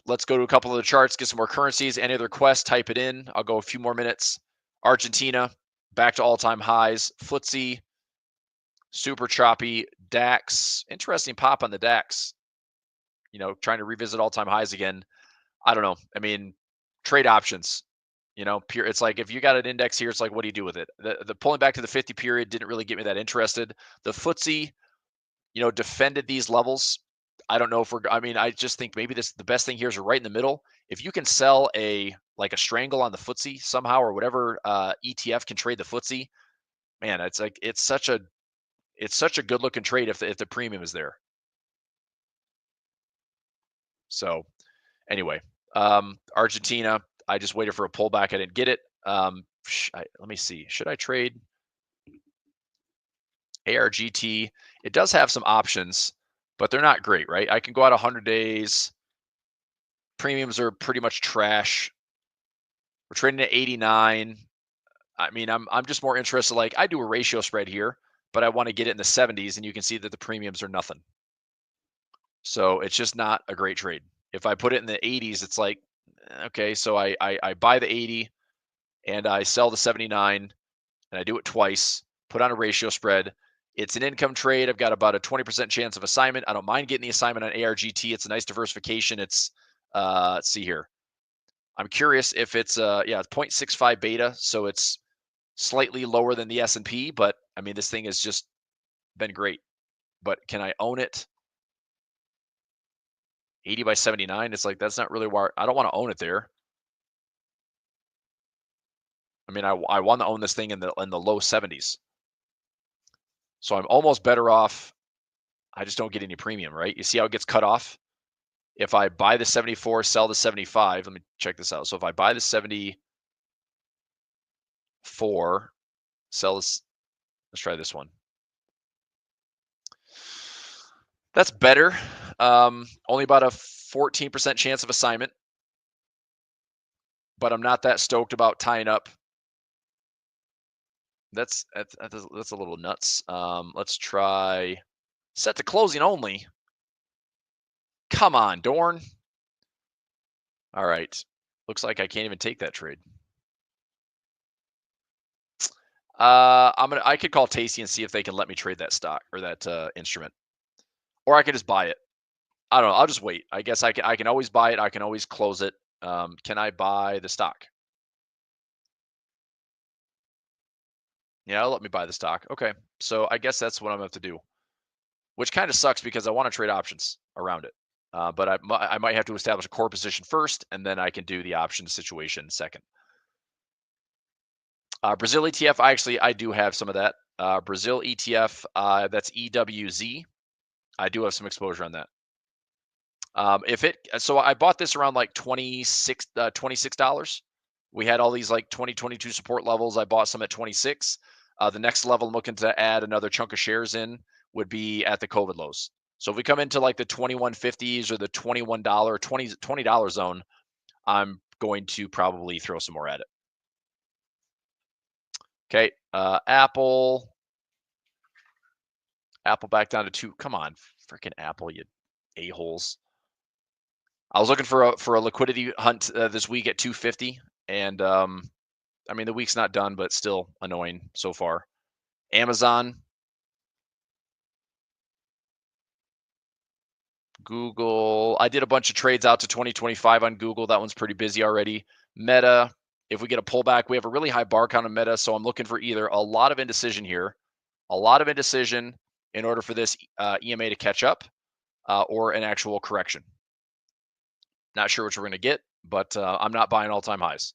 let's go to a couple of the charts, get some more currencies. Any other requests, type it in. I'll go a few more minutes. Argentina, back to all-time highs. FTSE, super choppy. DAX, interesting pop on the DAX. Trying to revisit all-time highs again. I don't know. I mean, trade options. It's like if you got an index here, it's like, what do you do with it? The pulling back to the 50 period didn't really get me that interested. The FTSE, defended these levels. I don't know if I just think maybe the best thing here is right in the middle. If you can sell a strangle on the FTSE somehow or whatever ETF can trade the FTSE, man, it's such a good looking trade if the premium is there. So anyway, Argentina, I just waited for a pullback. I didn't get it. Let me see. Should I trade ARGT? It does have some options, but they're not great, right? I can go out 100 days. Premiums are pretty much trash. We're trading at 89. I mean, I'm just more interested. Like, I do a ratio spread here, but I want to get it in the 70s, and you can see that the premiums are nothing. So it's just not a great trade. If I put it in the 80s, it's like, okay, so I buy the 80 and I sell the 79, and I do it twice, put on a ratio spread. It's an income trade. I've got about a 20% chance of assignment. I don't mind getting the assignment on ARGT. It's a nice diversification. It's, let's see here. I'm curious if it's, it's 0.65 beta. So it's slightly lower than the S&P, but I mean, this thing has just been great. But can I own it? 80 by 79. It's like, that's not really why I don't want to own it there. I mean, I want to own this thing in the low 70s. So I'm almost better off. I just don't get any premium, right? You see how it gets cut off? If I buy the 74, sell the 75, let me check this out. So if I buy the 74, sell this, let's try this one. That's better. Only about a 14% chance of assignment, but I'm not that stoked about tying up. That's a little nuts. Let's try set to closing only. Come on, Dorn. All right. Looks like I can't even take that trade. I could call Tasty and see if they can let me trade that stock or that instrument, or I could just buy it. I don't know. I'll just wait. I guess I can always buy it. I can always close it. Can I buy the stock? Yeah, let me buy the stock. Okay, so I guess that's what I'm going to have to do, which kind of sucks because I want to trade options around it. But I might have to establish a core position first, and then I can do the option situation second. Brazil ETF, I do have some of that. Brazil ETF, that's EWZ. I do have some exposure on that. So I bought this around like $26. We had all these like 2022 support levels. I bought some at 26. The next level I'm looking to add another chunk of shares in would be at the COVID lows. So if we come into like the 21.50s or the $21, $20 zone, I'm going to probably throw some more at it. Okay, Apple back down to 2. Come on, freaking Apple, you a-holes. I was looking for a liquidity hunt this week at 250, and I mean the week's not done, but still annoying so far. Amazon, Google. I did a bunch of trades out to 2025 on Google. That one's pretty busy already. Meta. If we get a pullback, we have a really high bar count on Meta, so I'm looking for either a lot of indecision here, a lot of indecision in order for this EMA to catch up, or an actual correction. Not sure which we're going to get, but I'm not buying all-time highs.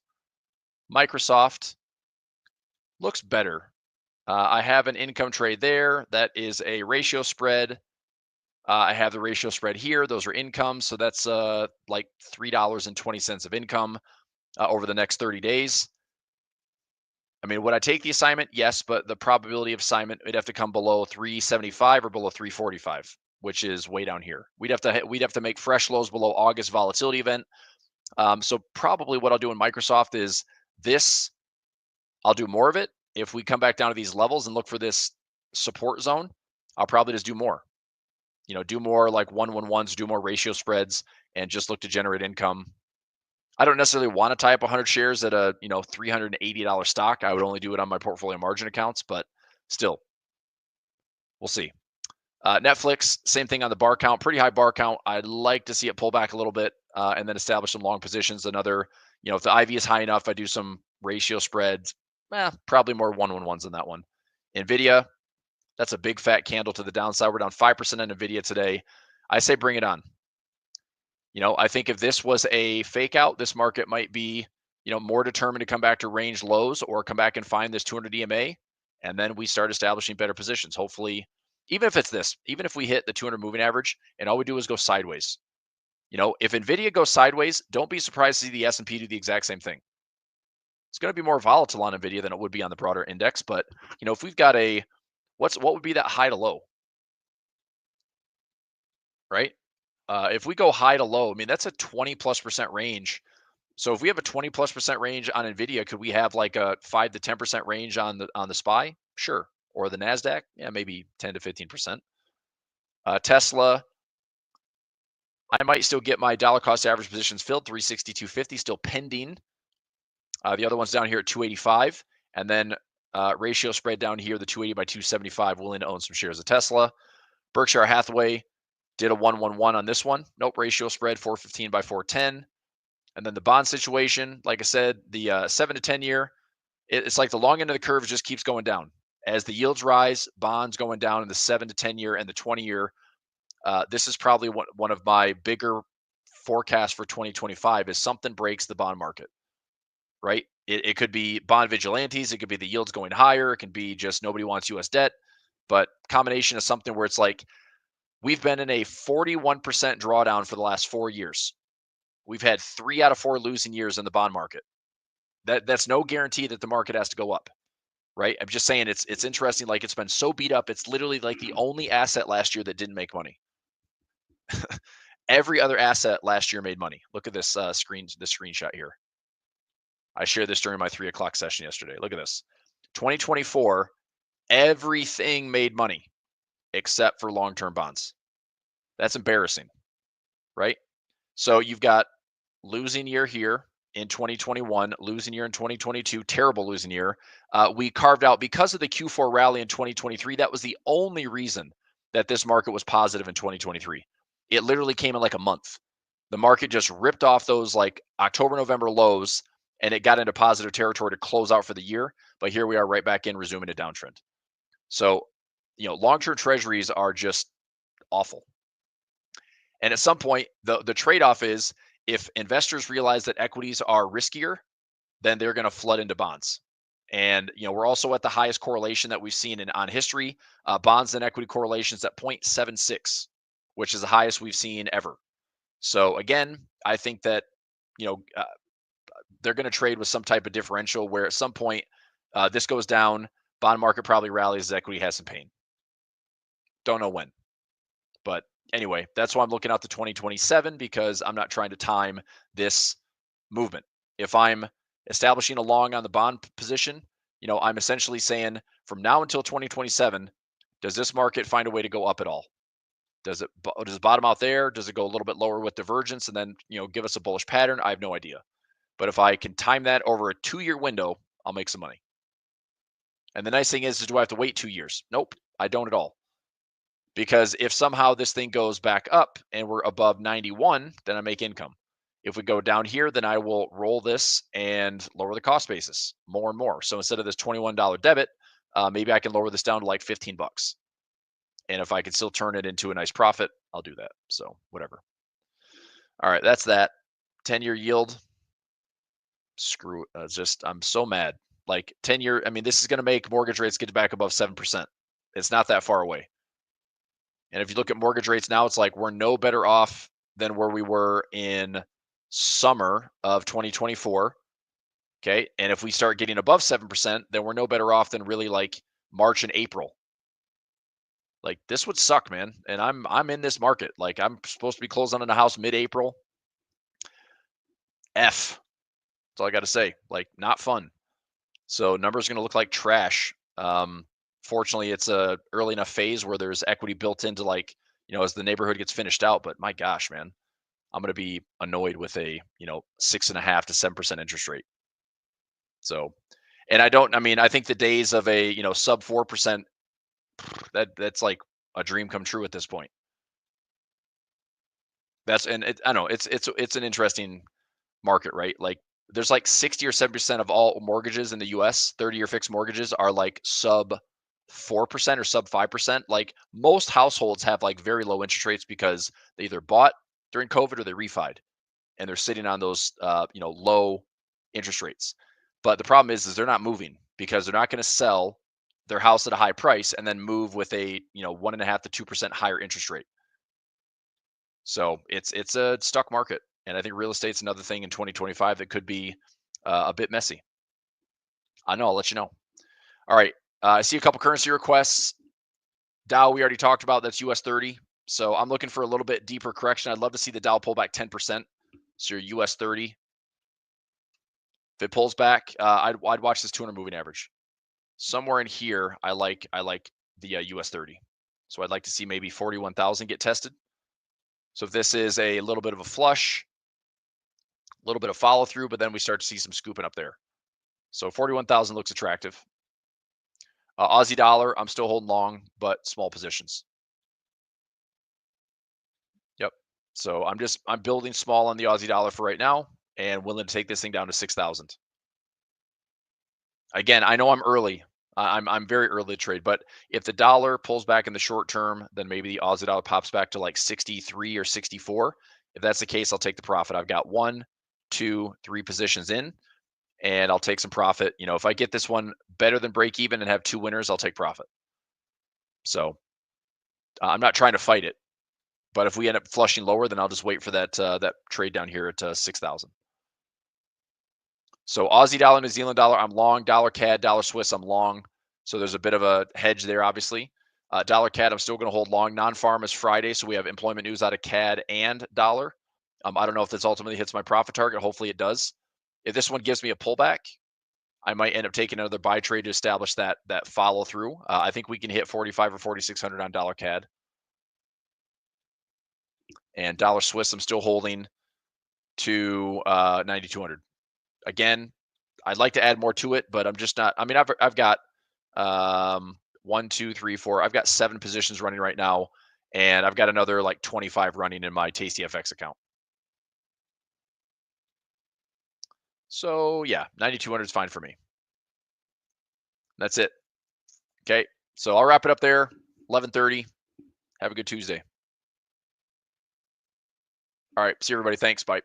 Microsoft looks better. I have an income trade there. That is a ratio spread. I have the ratio spread here. Those are income. So that's like $3.20 of income over the next 30 days. I mean, would I take the assignment? Yes, but the probability of assignment, it'd have to come below 375 or below 345, which is way down here. We'd have to make fresh lows below August volatility event. So probably what I'll do in Microsoft is this. I'll do more of it. If we come back down to these levels and look for this support zone, I'll probably just do more. Do more like 1-1-1s, do more ratio spreads, and just look to generate income. I don't necessarily want to tie up 100 shares at a $380 stock. I would only do it on my portfolio margin accounts, but still, we'll see. Netflix, same thing on the bar count, pretty high bar count. I'd like to see it pull back a little bit and then establish some long positions. Another, if the IV is high enough, I do some ratio spreads. Probably more 1-1-1s than that one. NVIDIA, that's a big fat candle to the downside. We're down 5% on NVIDIA today. I say bring it on. I think if this was a fake out, this market might be, more determined to come back to range lows or come back and find this 200 EMA. And then we start establishing better positions. Hopefully, even if we hit the 200 moving average and all we do is go sideways, if NVIDIA goes sideways, don't be surprised to see the S&P do the exact same thing. It's going to be more volatile on NVIDIA than it would be on the broader index. But, if we've got what would be that high to low, right? If we go high to low, I mean, that's a 20+% range. So if we have a 20+% range on NVIDIA, could we have like a 5 to 10% range on the SPY? Sure. Or the Nasdaq? Yeah, maybe 10 to 15%. Tesla, I might still get my dollar cost average positions filled, 360, 250, still pending. The other one's down here at 285. And then ratio spread down here, the 280 by 275, willing to own some shares of Tesla. Berkshire Hathaway did a 1-1-1 on this one. Nope, ratio spread 415 by 410. And then the bond situation, like I said, the 7 to 10 year, it's like the long end of the curve just keeps going down. As the yields rise, bonds going down in the 7 to 10 year and the 20 year. This is probably one of my bigger forecasts for 2025 is something breaks the bond market, right? It could be bond vigilantes. It could be the yields going higher. It can be just nobody wants U.S. debt. but combination of something where it's like we've been in a 41% drawdown for the last 4 years. We've had 3 out of 4 losing years in the bond market. That's no guarantee that the market has to go up, right? I'm just saying it's interesting. Like it's been so beat up. It's literally like the only asset last year that didn't make money. Every other asset last year made money. Look at this screenshot here. I shared this during my 3 o'clock session yesterday. Look at this. 2024, everything made money except for long-term bonds. That's embarrassing, right? So you've got losing year here in 2021, losing year in 2022, terrible losing year. We carved out because of the Q4 rally in 2023. That was the only reason that this market was positive in 2023. It literally came in like a month. The market just ripped off those like October, November lows, and it got into positive territory to close out for the year. But here we are right back in, resuming a downtrend. So, long-term treasuries are just awful. And at some point, the trade-off is if investors realize that equities are riskier, then they're going to flood into bonds. And, we're also at the highest correlation that we've seen on history. Bonds and equity correlations at 0.76, which is the highest we've seen ever. So again, I think that, they're going to trade with some type of differential where at some point this goes down, bond market probably rallies, equity has some pain. Don't know when. But anyway, that's why I'm looking out to 2027 because I'm not trying to time this movement. If I'm establishing a long on the bond position, I'm essentially saying from now until 2027, does this market find a way to go up at all? Does it bottom out there? Does it go a little bit lower with divergence and then, give us a bullish pattern? I have no idea. But if I can time that over a 2-year window, I'll make some money. And the nice thing is do I have to wait 2 years? Nope, I don't at all. Because if somehow this thing goes back up and we're above 91, then I make income. If we go down here, then I will roll this and lower the cost basis more and more. So instead of this $21 debit, maybe I can lower this down to like 15 bucks. And if I can still turn it into a nice profit, I'll do that. So whatever. All right, that's that. 10-year yield. Screw it. I'm so mad. Like 10-year, this is going to make mortgage rates get back above 7%. It's not that far away. And if you look at mortgage rates now, it's like we're no better off than where we were in summer of 2024. Okay. And if we start getting above 7%, then we're no better off than really like March and April. Like this would suck, man. And I'm in this market. Like I'm supposed to be closing on a house mid-April. That's all I got to say. Like not fun. So numbers are going to look like trash. Fortunately, it's a early enough phase where there's equity built into like, as the neighborhood gets finished out. But my gosh, man, I'm going to be annoyed with a, 6.5 to 7% interest rate. So, and I think the days of a, sub 4%, that's like a dream come true at this point. I know it's an interesting market, right? Like there's like 60 or 7% of all mortgages in the US, 30-year fixed mortgages are like sub 4% or sub 5%. Like most households have like very low interest rates because they either bought during COVID or they refied and they're sitting on those, low interest rates. But the problem is they're not moving because they're not going to sell their house at a high price and then move with a, 1.5 to 2% higher interest rate. So it's a stuck market. And I think real estate's another thing in 2025 that could be a bit messy. I know, I'll let you know. All right. I see a couple currency requests. Dow, we already talked about. That's US 30. So I'm looking for a little bit deeper correction. I'd love to see the Dow pull back 10%. So your US 30. If it pulls back, I'd watch this 200 moving average. Somewhere in here, I like the US 30. So I'd like to see maybe 41,000 get tested. So if this is a little bit of a flush, a little bit of follow through, but then we start to see some scooping up there. So 41,000 looks attractive. Aussie dollar, I'm still holding long, but small positions. Yep. So I'm building small on the Aussie dollar for right now and willing to take this thing down to 6,000. Again, I know I'm early. I'm very early to trade, but if the dollar pulls back in the short term, then maybe the Aussie dollar pops back to like 63 or 64. If that's the case, I'll take the profit. I've got 1, 2, 3 positions in, and I'll take some profit. If I get this one better than break even and have 2 winners, I'll take profit. So I'm not trying to fight it, but if we end up flushing lower, then I'll just wait for that that trade down here at 6,000. So Aussie dollar, New Zealand dollar, I'm long. Dollar CAD, dollar Swiss, I'm long. So there's a bit of a hedge there, obviously. Dollar CAD, I'm still going to hold long. Non-farm is Friday, so we have employment news out of CAD and dollar. I don't know if this ultimately hits my profit target. Hopefully it does. If this one gives me a pullback, I might end up taking another buy trade to establish that follow through. I think we can hit 45 or 4,600 on dollar CAD. And dollar Swiss, I'm still holding to 9,200. Again, I'd like to add more to it, but I'm just not. I mean, I've got 1, 2, 3, 4. I've got 7 positions running right now, and I've got another like 25 running in my TastyFX account. So yeah, 9,200 is fine for me. That's it. Okay, so I'll wrap it up there. 11:30. Have a good Tuesday. All right, see everybody. Thanks. Bye.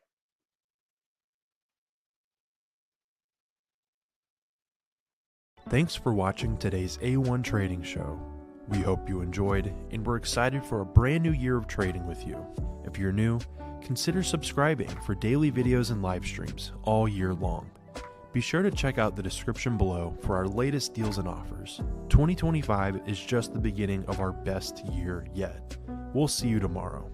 Thanks for watching today's A1 Trading Show. We hope you enjoyed, and we're excited for a brand new year of trading with you. If you're new, consider subscribing for daily videos and live streams all year long. Be sure to check out the description below for our latest deals and offers. 2025 is just the beginning of our best year yet. We'll see you tomorrow.